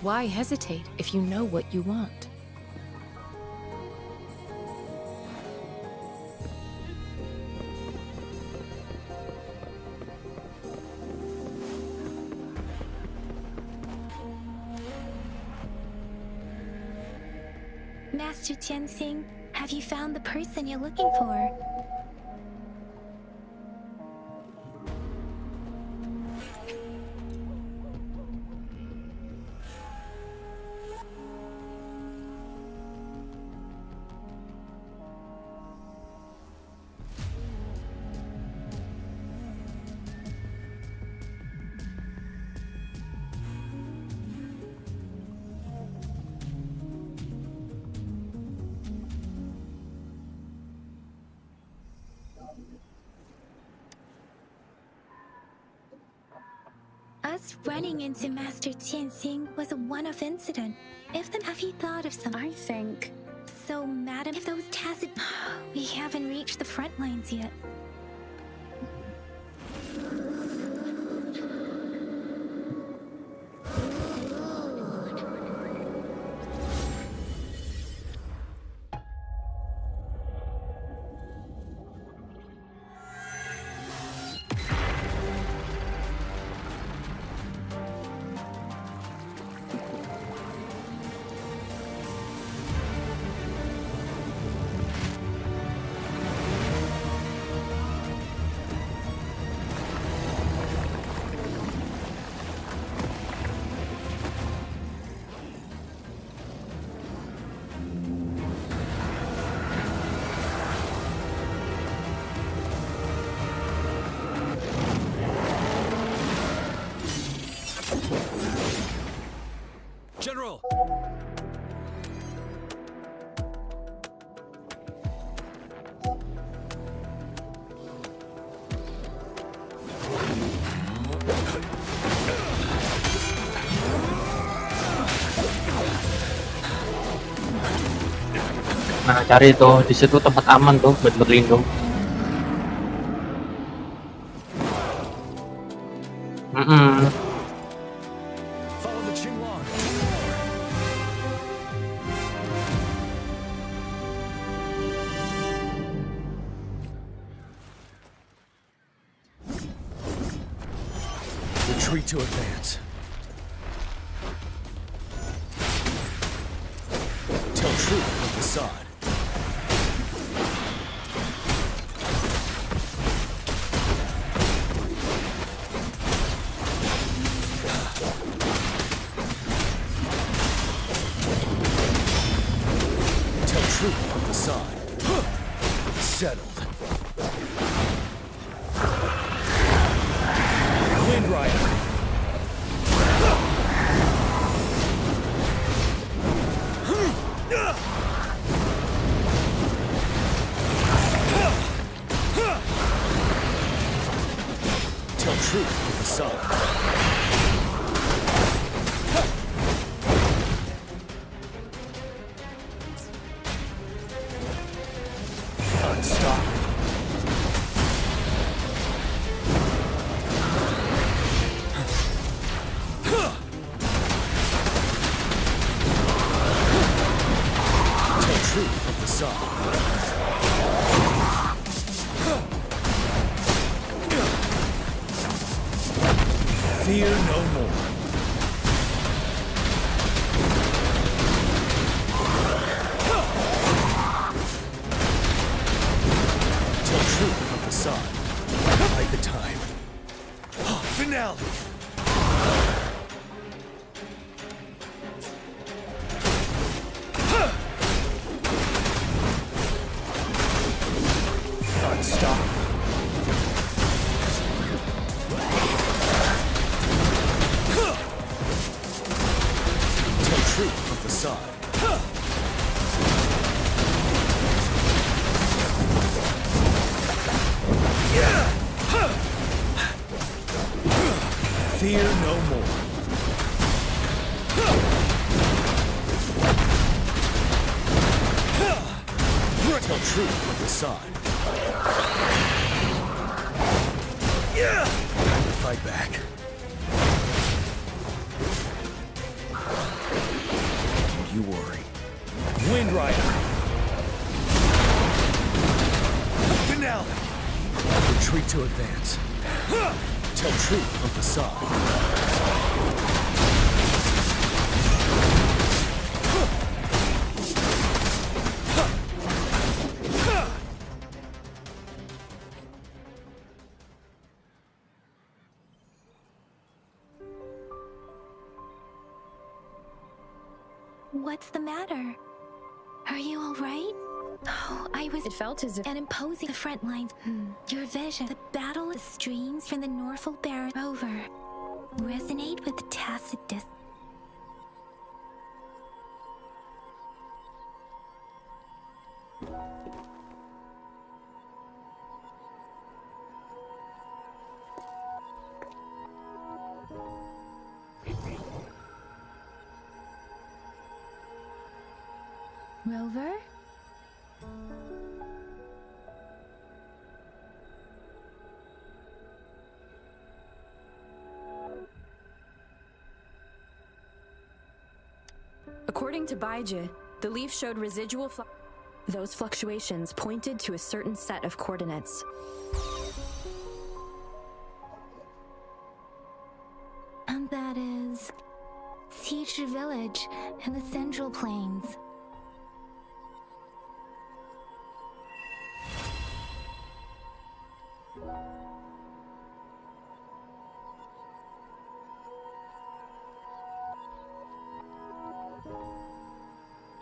Why hesitate if you know what you want? Master Tianxing, have you found the person you're looking for? Us running into Master Tianxing was a one-off incident. If the... Have you thought of some... I think... So, madam, if those tacit... We haven't reached the front lines yet. General! Nah, cari tuh di situ tempat aman tuh buat berlindung. Follow the Qinglong. Retreat to advance. Tell truth from facade. Tell truth from facade. Settled. Wind Rider. Tell truth to the sun. Stop. Tell truth of the sun. Fear no more. Tell truth of the sun. Light the time. Finale. Unstoppable. Fear no more. Tell truth with the side. Yeah! Time to fight back. Don't you worry. Wind Rider. Finale. Retreat to advance. Tell truth from facade. What's the matter? Are you all right? Oh, It felt as if an imposing the front lines. Your vision, the battle of streams from the Norfolk Baron over, resonate with the tacit dis. Rover? According to Baiji, the leaf showed residual those fluctuations pointed to a certain set of coordinates. And that is Teacher Village and the Central Plains.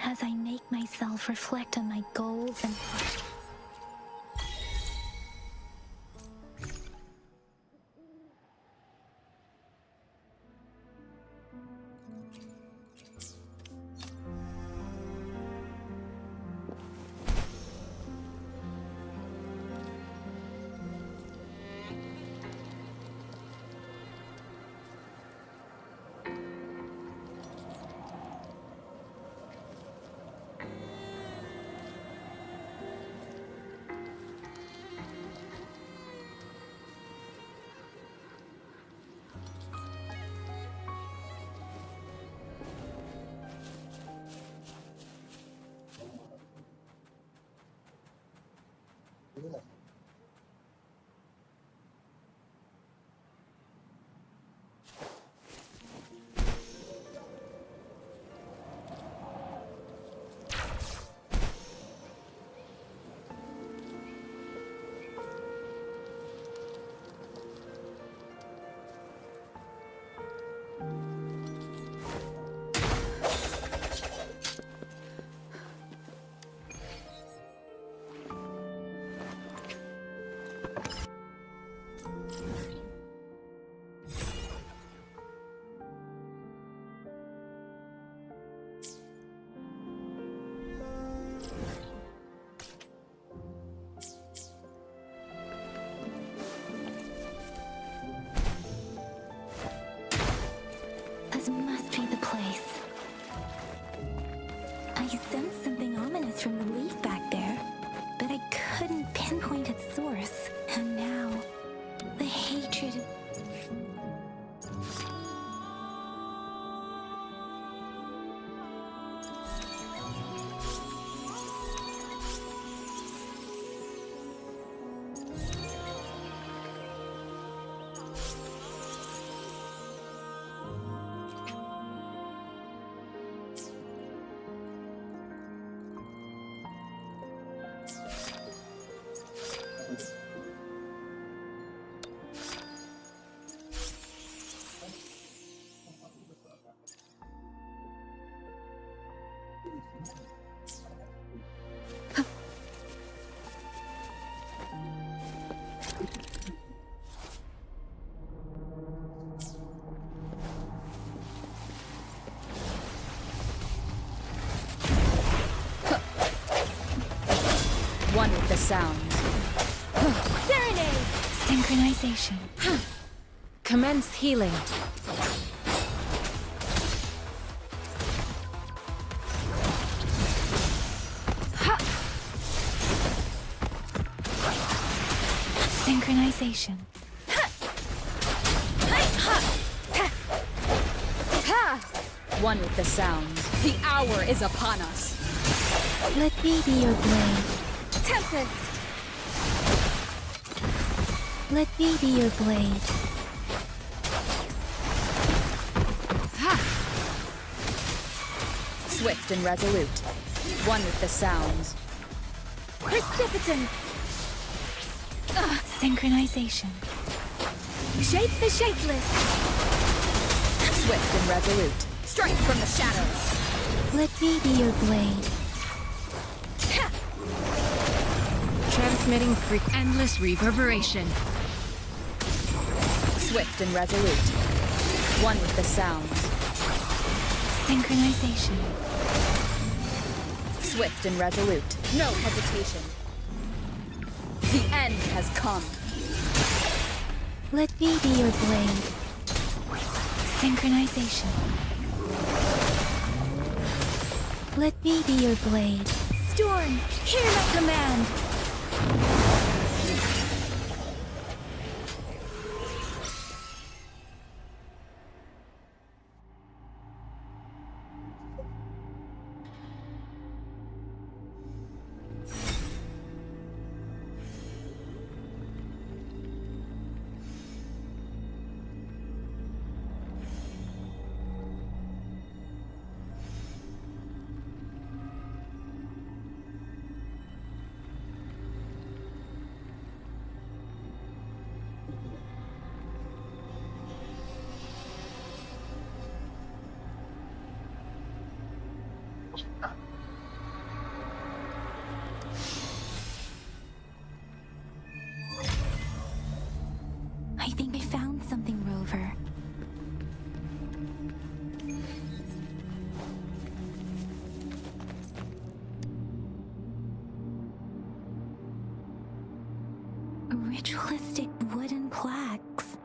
As I make myself reflect on my goals and this must be the place. I sensed something ominous from the leaf back there, but I couldn't pinpoint its source. And now, the hatred. One with the sound. Serenade! Synchronization. Commence healing. Synchronization. One with the sound. The hour is upon us. Let me be your blade. Tempest! Let me be your blade. Swift and resolute. One with the sound. Precipitant. Synchronization. Shape the shapeless. Swift and resolute. Strike from the shadows. Let me be your blade. Transmitting endless reverberation. Swift and resolute. One with the sound. Synchronization. Swift and resolute. No hesitation. The end has come. Let me be your blade. Synchronization. Let me be your blade. Storm, hear my command. I think I found something, Rover. Ritualistic wooden plaques.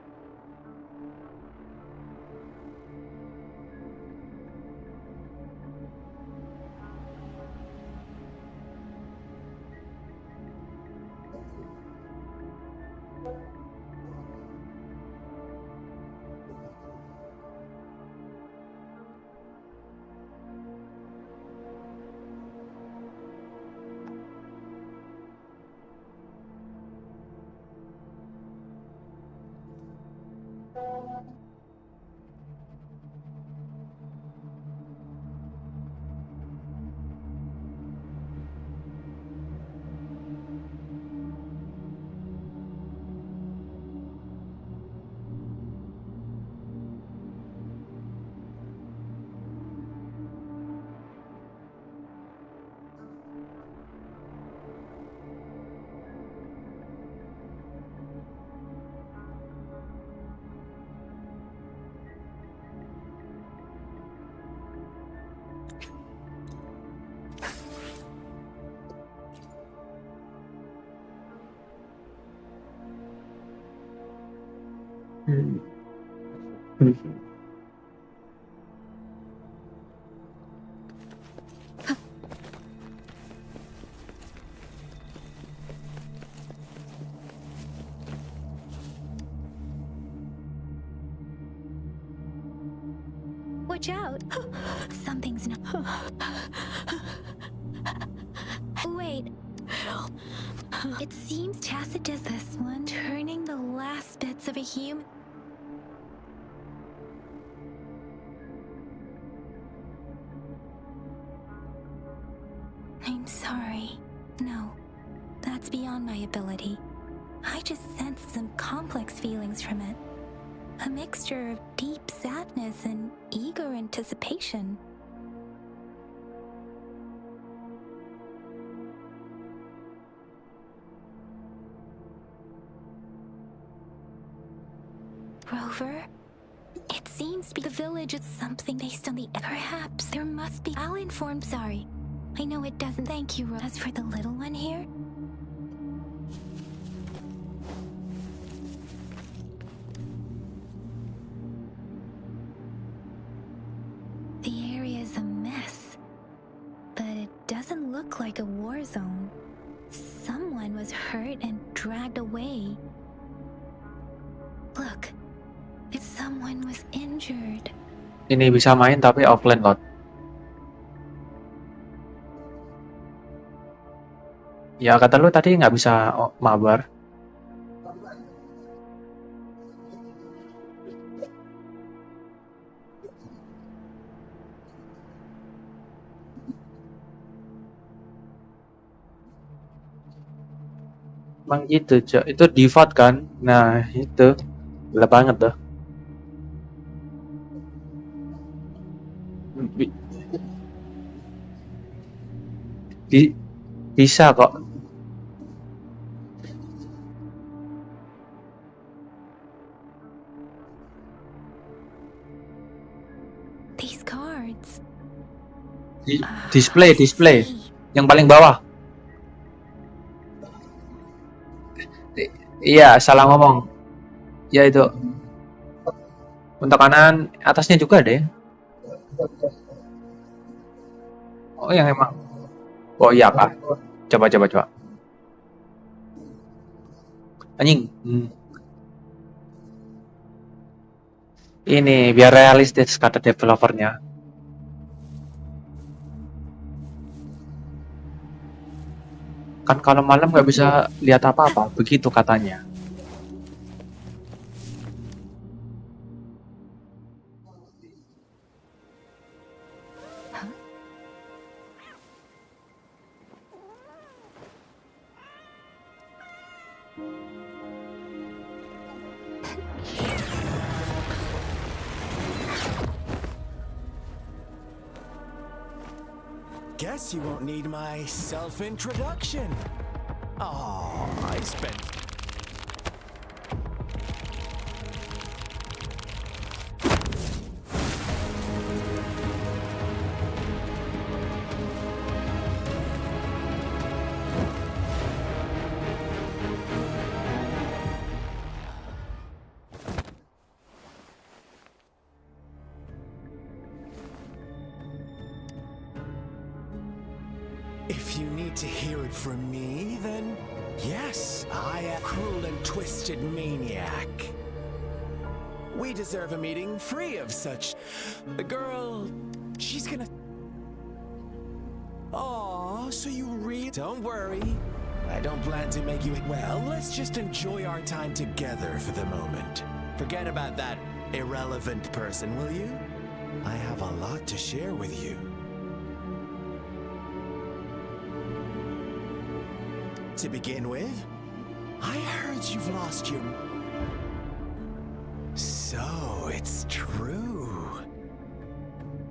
Watch out! Something's not. Wait. It seems Tacit does this one, turning the last bits of a human. I'm sorry. No, that's beyond my ability. I just sensed some complex feelings from it. A mixture of deep sadness and eager anticipation. Rover? It seems to be the village is something based on the... Perhaps there must be... I'll inform... Sorry. I know it doesn't... Thank you, As for the little one here... doesn't look like a war zone. Someone was hurt and dragged away. Look, someone was injured. Ini bisa main tapi offline lot. Ya kata lu tadi nggak bisa mabar. Emang gitu, Cok. Itu default kan? Nah, itu. Gila banget dah. Bisa kok. These cards. Display. Yang paling bawah. Iya, salah ngomong. Ya itu. Untuk kanan, atasnya juga deh. Oh, yang emang. Oh iya kah? Coba. Anjing. Ini biar realistis kata developernya. Kan kalau malam nggak bisa lihat apa-apa, begitu katanya. Guess you won't need my self-introduction. Oh, I spent... If you need to hear it from me, then yes, I am a cruel and twisted maniac. We deserve a meeting free of such... The girl, she's gonna... Aw, so you Don't worry, I don't plan to make you... Well, let's just enjoy our time together for the moment. Forget about that irrelevant person, will you? I have a lot to share with you. To begin with, I heard you've lost your... So, it's true.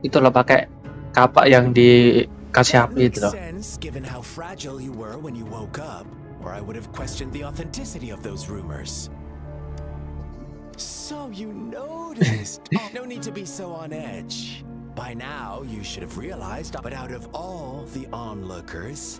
Itu loh pakai kapak yang dikasih api itu loh. Sense, given how fragile you were when you woke up, or I would have questioned the authenticity of those rumors. So you noticed. Oh, no need to be so on edge. By now, you should have realized, but out of all the onlookers,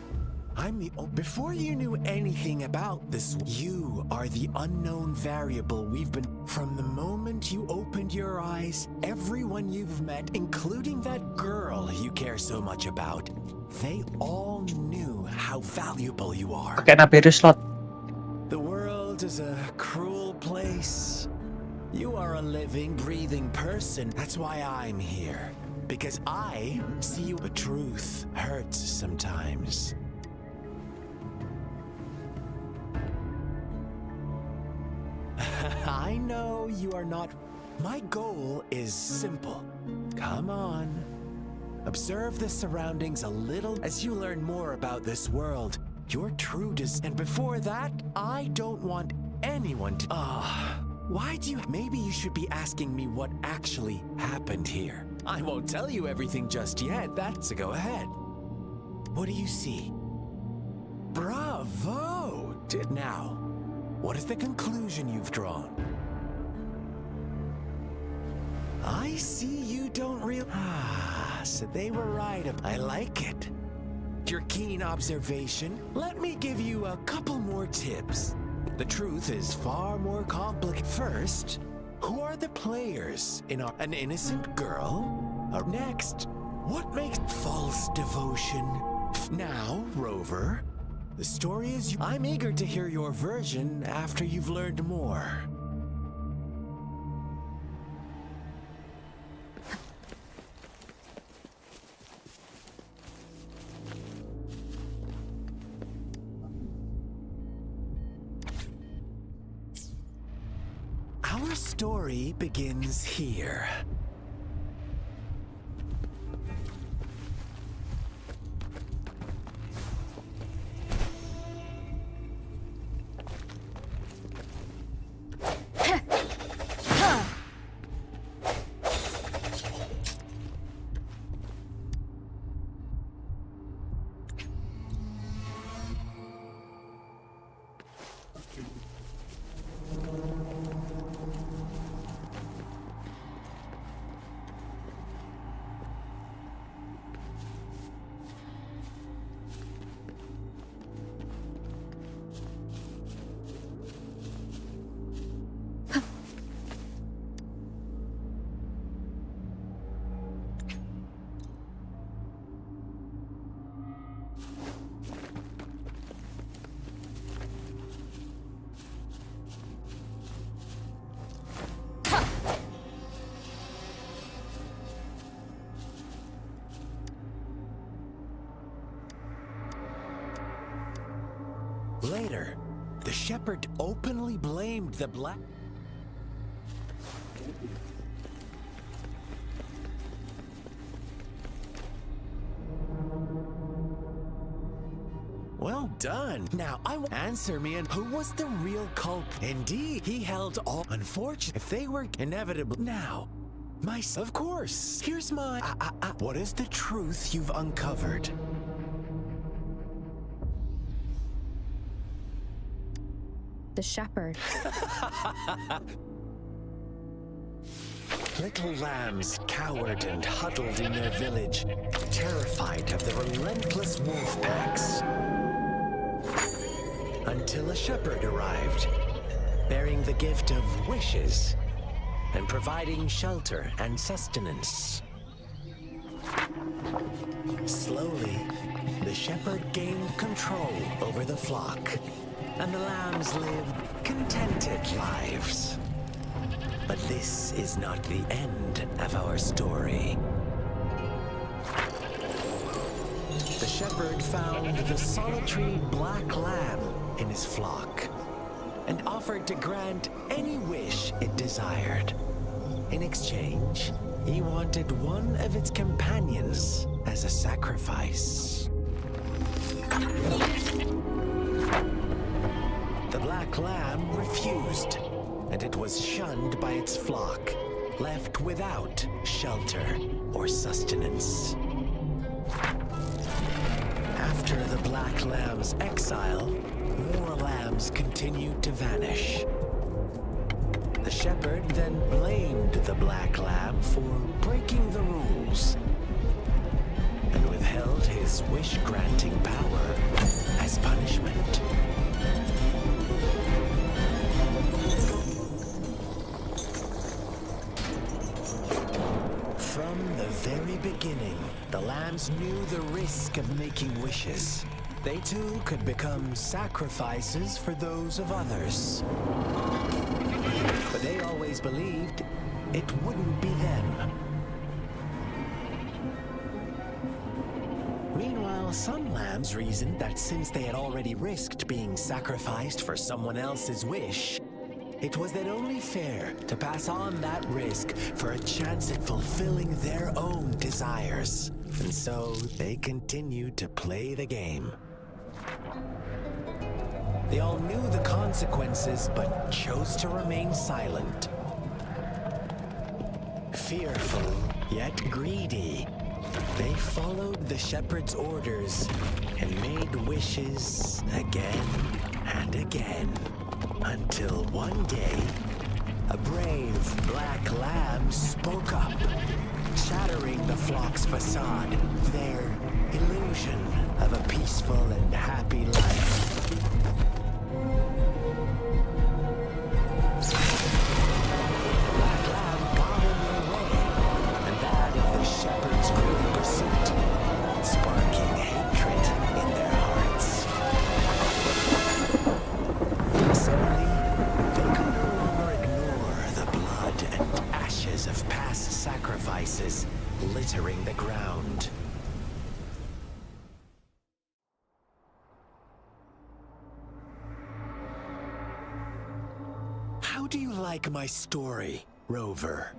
I'm the... Before you knew anything about this, you are the unknown variable we've been... From the moment you opened your eyes, everyone you've met, including that girl you care so much about, they all knew how valuable you are. Pakai Nabiru slot. The world is a cruel place. You are a living, breathing person. That's why I'm here. Because I see you. The truth hurts sometimes. I know you are not... My goal is simple. Come on. Observe the surroundings a little as you learn more about this world. Your true and before that, I don't want anyone to... why do you... Maybe you should be asking me what actually happened here. I won't tell you everything just yet. That's a go ahead. What do you see? Bravo! Now, what is the conclusion you've drawn? I see you don't so they were right. I like it. Your keen observation. Let me give you a couple more tips. The truth is far more complicated. First, who are the players in our... An innocent girl? Next, what makes false devotion? Now, Rover, the story is I'm eager to hear your version after you've learned more. Our story begins here. Later, the shepherd openly blamed the black... Well done. Now, answer me, and who was the real culprit? Indeed, he held all... Unfortunate, if they were inevitable... Now, of course, here's my... What is the truth you've uncovered? The shepherd. Little lambs cowered and huddled in their village, terrified of the relentless wolf packs. Until a shepherd arrived, bearing the gift of wishes and providing shelter and sustenance. Slowly, the shepherd gained control over the flock, and the lambs lived contented lives. But this is not the end of our story. The shepherd found the solitary black lamb in his flock and offered to grant any wish it desired. In exchange, he wanted one of its companions as a sacrifice. The black lamb refused, and it was shunned by its flock, left without shelter or sustenance. After the black lamb's exile, more lambs continued to vanish. The shepherd then blamed the black lamb for breaking the rules and withheld his wish-granting power as punishment. From the very beginning, the lambs knew the risk of making wishes. They too could become sacrifices for those of others. But they always believed it wouldn't be them. Meanwhile, some lambs reasoned that since they had already risked being sacrificed for someone else's wish, it was then only fair to pass on that risk for a chance at fulfilling their own desires. And so they continued to play the game. They all knew the consequences, but chose to remain silent. Fearful, yet greedy, they followed the shepherd's orders and made wishes again and again. Until one day, a brave black lamb spoke up, shattering the flock's facade, their illusion of a peaceful and happy life. Black lamb got in their way, and that of the shepherd's greedy pursuit, sparking hatred do you like my story, Rover?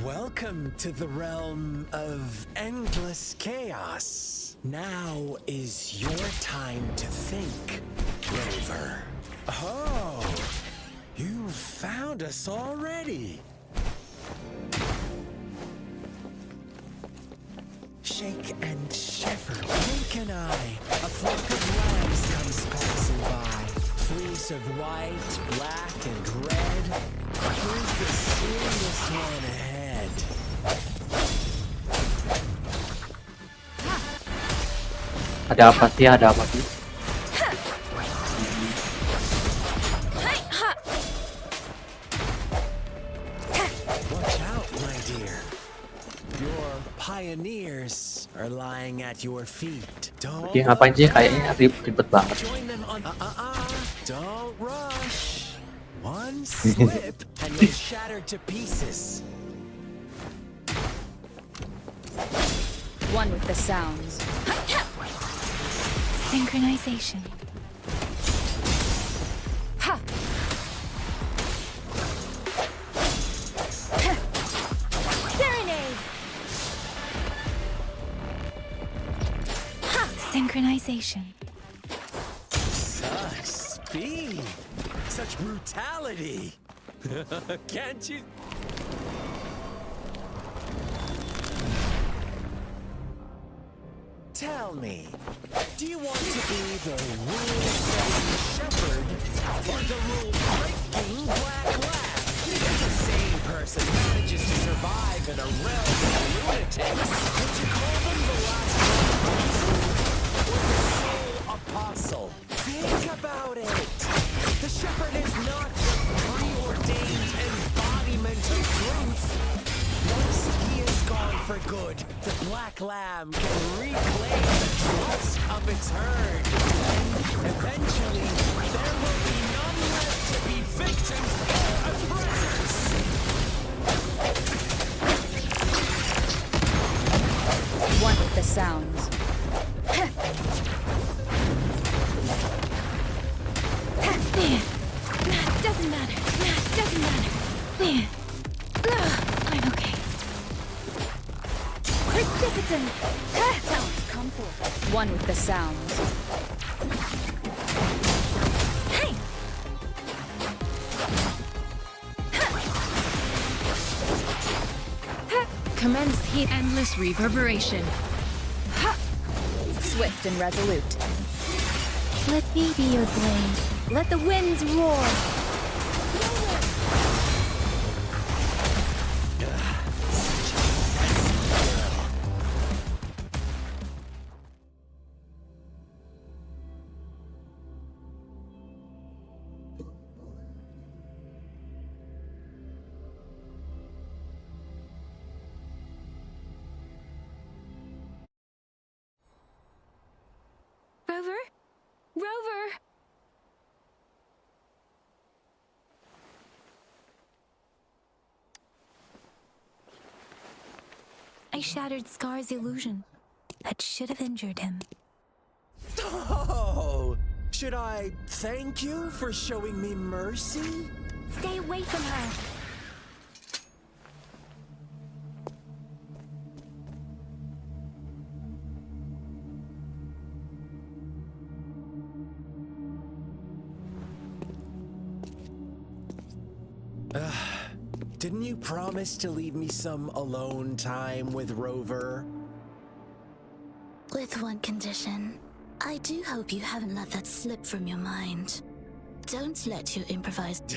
Welcome to the realm of endless chaos. Now is your time to think, Rover. Oh, you found us already. Shake and shiver, blink an eye. A flock of lambs comes passing by. Fleece of white, black, and red. Who's the sweetest one ahead? Ada apa sih? Ada apa sih? Watch out, my dear. Your pioneers are lying at your feet. Don't Oke, ngapain sih? Kayaknya ribet banget. join them on. Don't rush. One slip and you'll shatter to pieces. One with the sounds. Synchronization. Ha! Serenade! Ha! Synchronization. Such speed, such brutality. Can't you? Tell me, do you want to be the rule-setting shepherd or the rule-breaking black lab? If the same person manages to survive in a realm of lunatics, would you call them the last one or the sole apostle? Think about it. The shepherd is not the preordained embodiment of truth. Once he is gone for good, the black lamb can reclaim the trust of its herd. And eventually, there will be none left to be victims or oppressors. One with the sounds. Doesn't matter. Doesn't matter. I'm okay. Precipitant! Sounds come forth. One with the sounds. Hey! Commence the endless reverberation. Swift and resolute. Let me be your blade. Let the winds roar. Rover? Rover! I shattered Scar's illusion. That should have injured him. Oh, should I thank you for showing me mercy? Stay away from her. Didn't you promise to leave me some alone time with Rover? With one condition. I do hope you haven't let that slip from your mind. Don't let your improvised...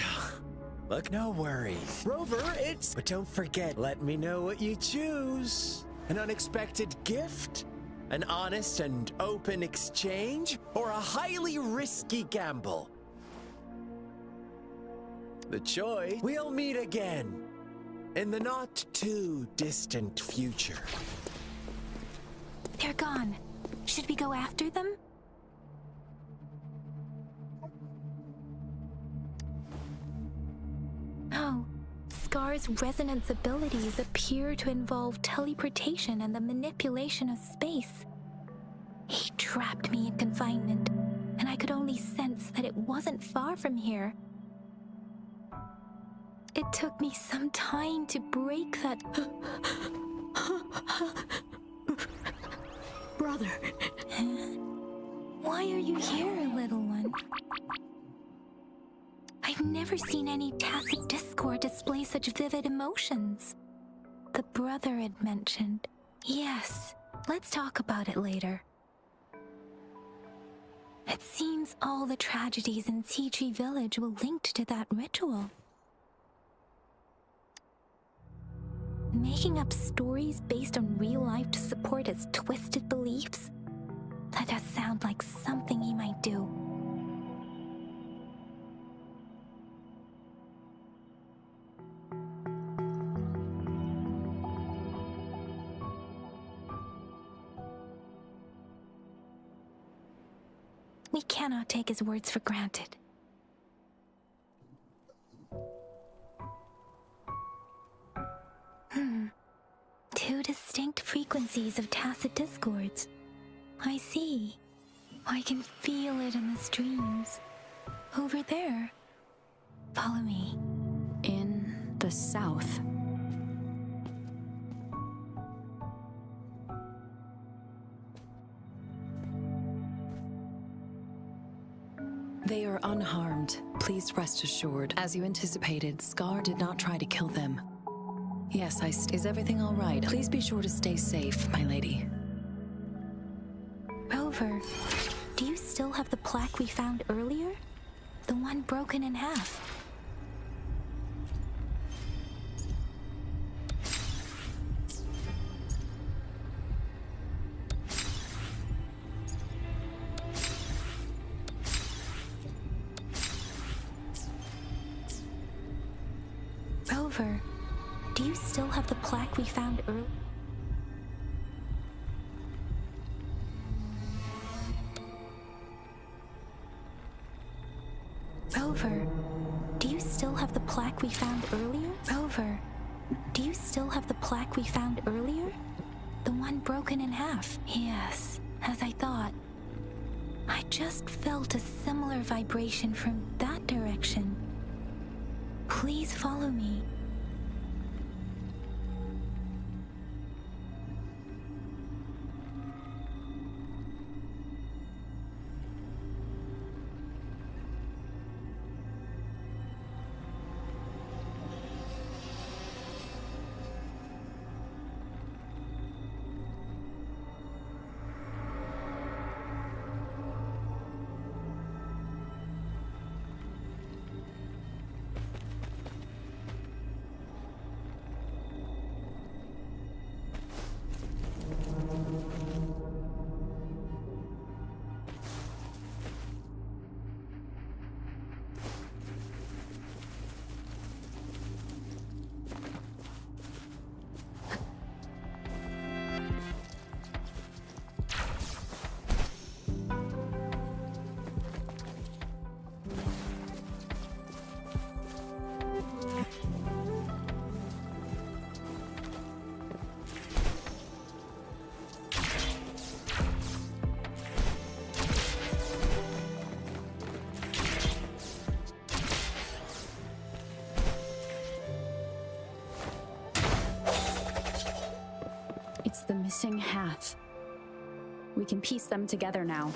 Look, no worries. Rover, it's... But don't forget, let me know what you choose. An unexpected gift? An honest and open exchange? Or a highly risky gamble? The choice... We'll meet again. In the not too distant future. They're gone. Should we go after them? No. Scar's resonance abilities appear to involve teleportation and the manipulation of space. He trapped me in confinement, and I could only sense that it wasn't far from here. It took me some time to break that... Brother. Why are you here, little one? I've never seen any tacit discord display such vivid emotions. The brother had mentioned. Yes, let's talk about it later. It seems all the tragedies in Tea Tree Village were linked to that ritual. Making up stories based on real life to support his twisted beliefs? That does sound like something he might do. We cannot take his words for granted. Two distinct frequencies of tacit discords. I see. I can feel it in the streams. Over there. Follow me. In the south. They are unharmed. Please rest assured. As you anticipated, Scar did not try to kill them. Yes, is everything all right? Please be sure to stay safe, my lady. Rover, do you still have the plaque we found earlier? The one broken in half. Rover, do you still have the plaque we found earlier? Rover, do you still have the plaque we found earlier? Rover, do you still have the plaque we found earlier? The one broken in half. Yes, as I thought. I just felt a similar vibration from that direction. Please follow me. It's the missing half. We can piece them together now.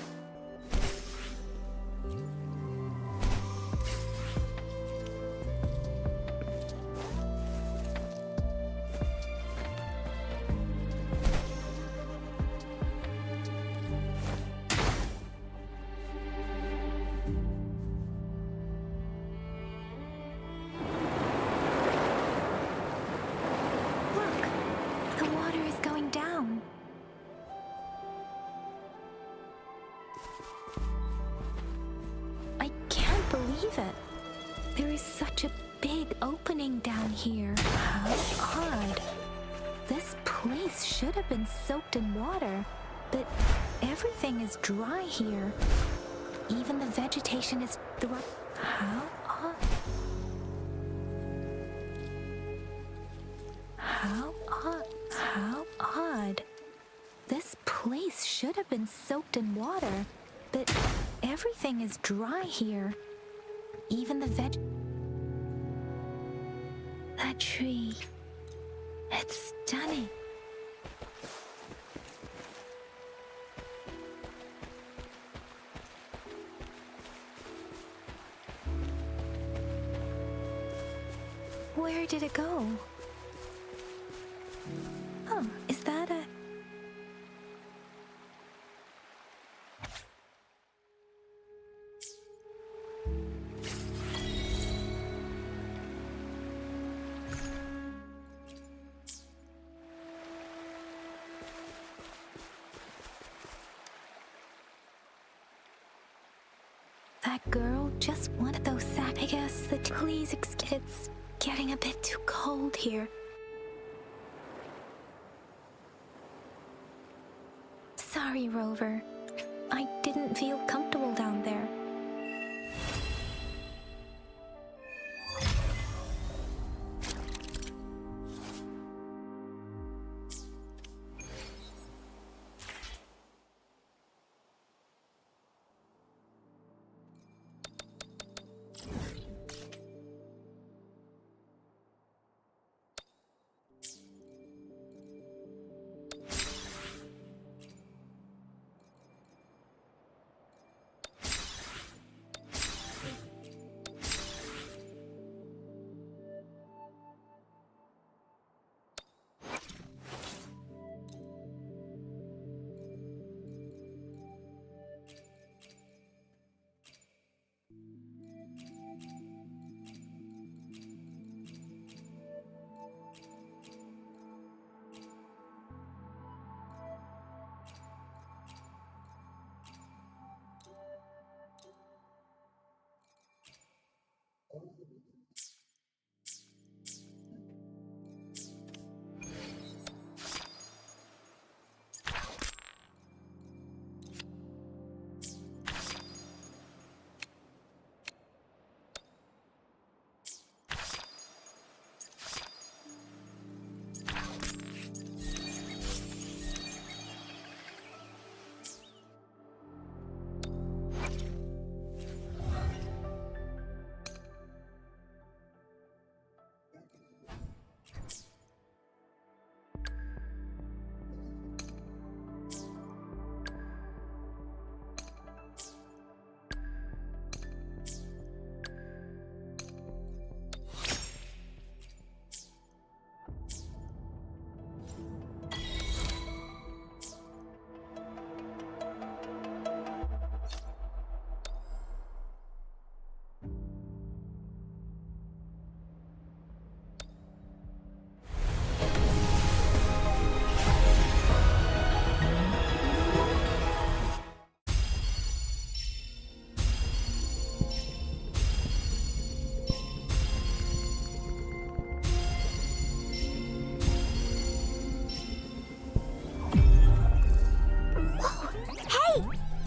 The water is going down. I can't believe it. There is such a big opening down here. How odd. This place should have been soaked in water, but everything is dry here. Even the vegetation is dry. How odd. How odd. How odd. This place should have been soaked in water, but everything is dry here. Even the That tree. It's stunning. Where did it go? Oh, is that a... That girl just one of those sack. I guess that please it's getting a bit too cold here. Sorry, Rover. I didn't feel comfortable down there.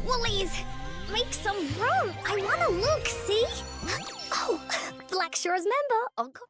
Woolies! Make some room! I wanna look, see? Oh, Black Shore's member, Uncle.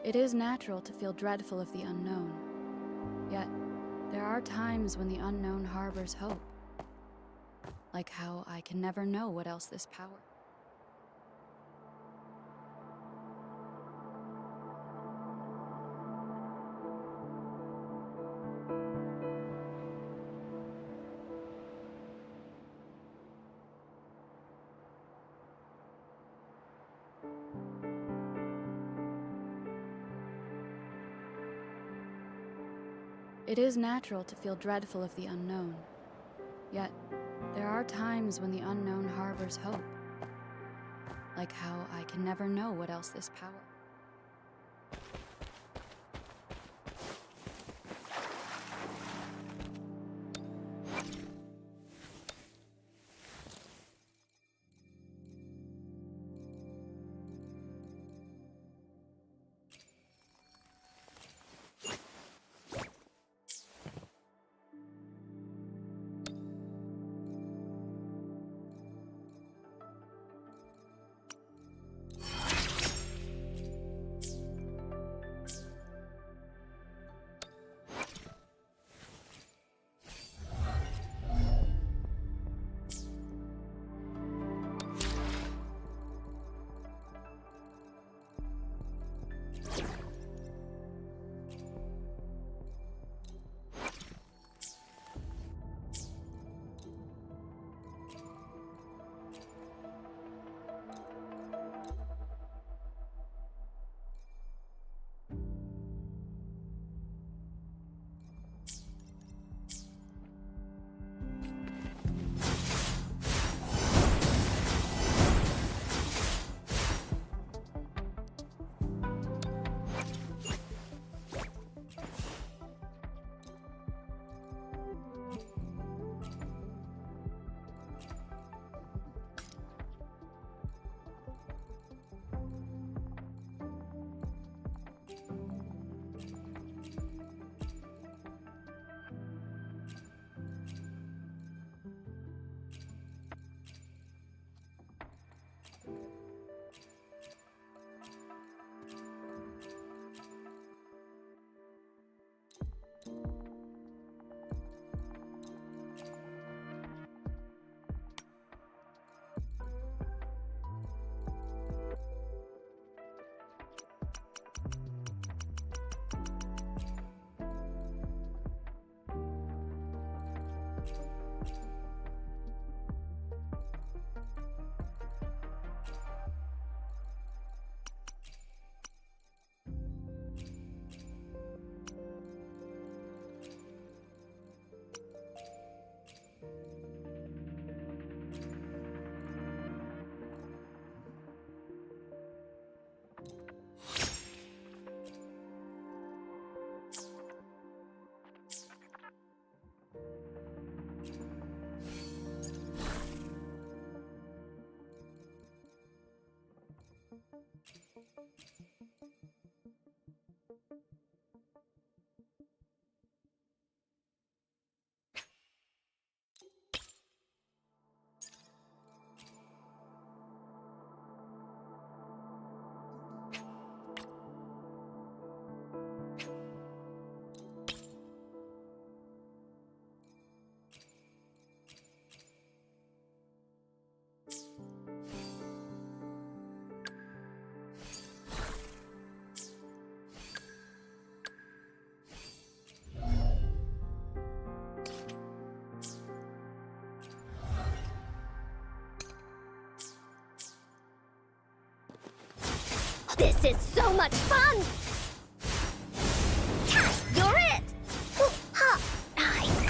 It is natural to feel dreadful of the unknown. Yet, there are times when the unknown harbors hope. Like how I can never know what else this power. It is natural to feel dreadful of the unknown. Yet, there are times when the unknown harbors hope. Like how I can never know what else this power. This is so much fun! Tat, you're it! Oh, ha, I,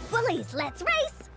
Bullies, let's race!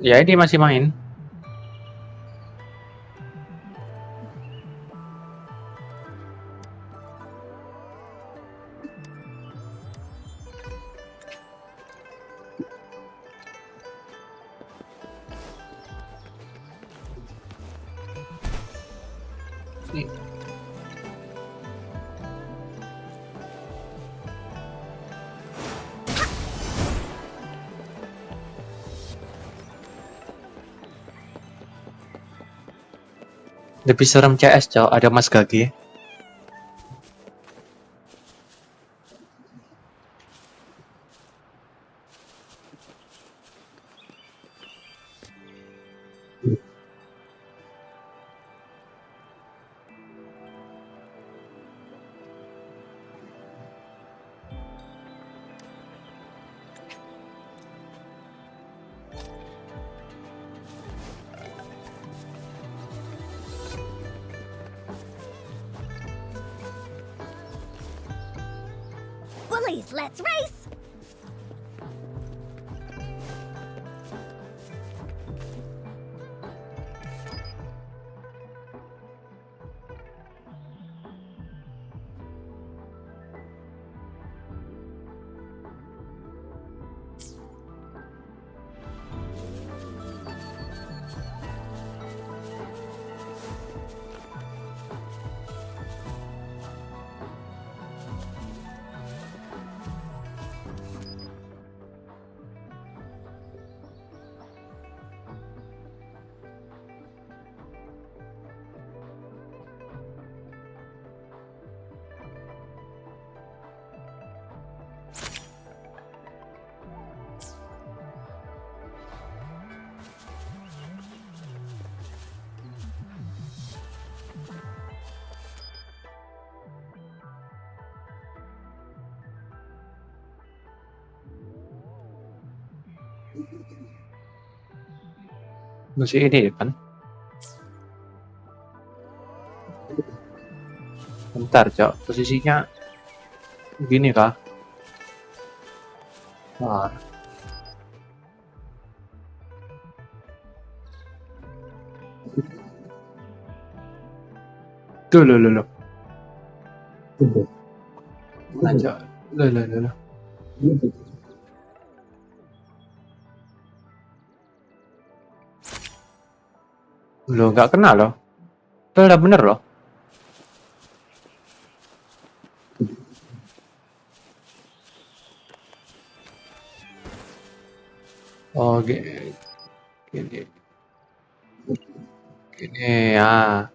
Ya dia masih main. Lebih serem CS, Cok. Ada Mas Gage. Bullies, let's race! Masih ini kan? Bentar, Cok. Posisinya gini kah? Wah. Tuh, lo. Mana, Cok? Lo. Lo nggak kena loh. Itu udah bener loh. Oh, gini ya.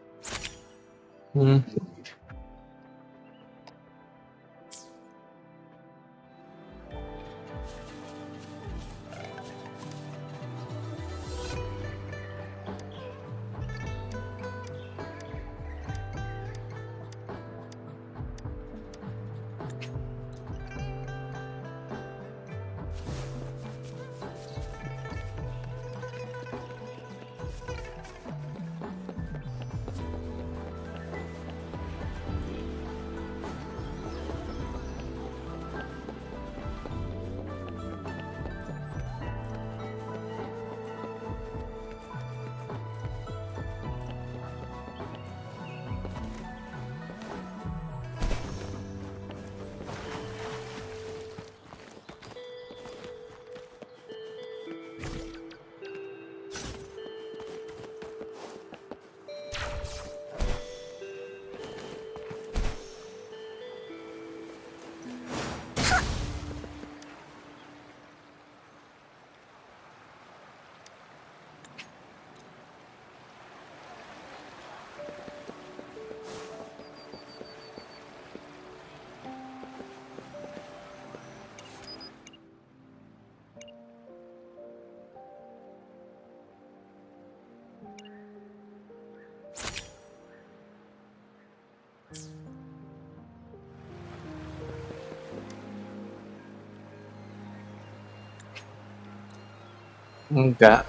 Enggak.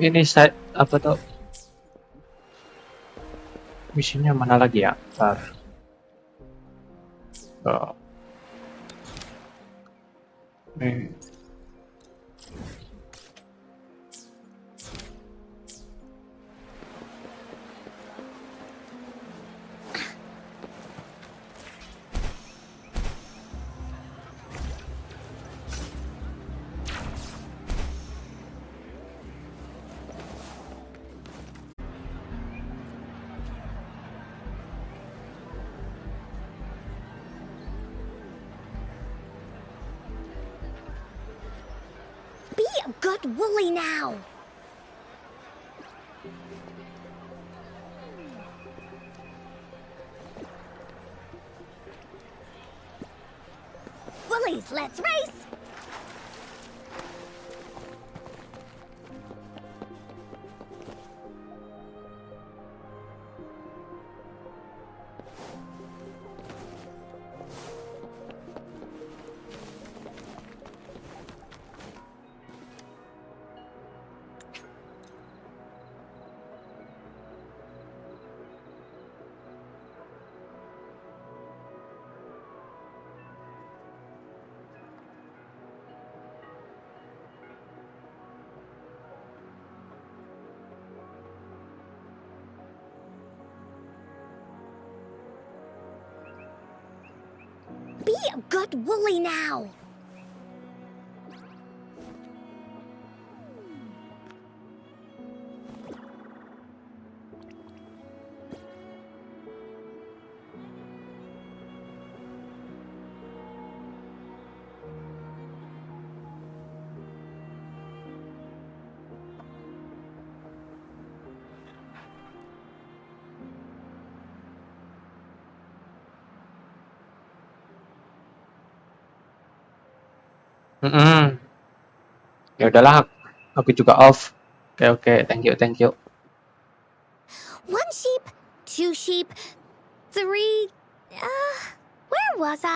Ini saya apa tuh? Misinya mana lagi ya? Bentar. Oh. Nih. Be a good woolly now. Woolies, let's race. Be a good woolly now. Ya udahlah, aku juga off. Oke, thank you. One sheep, two sheep, three. Where was I?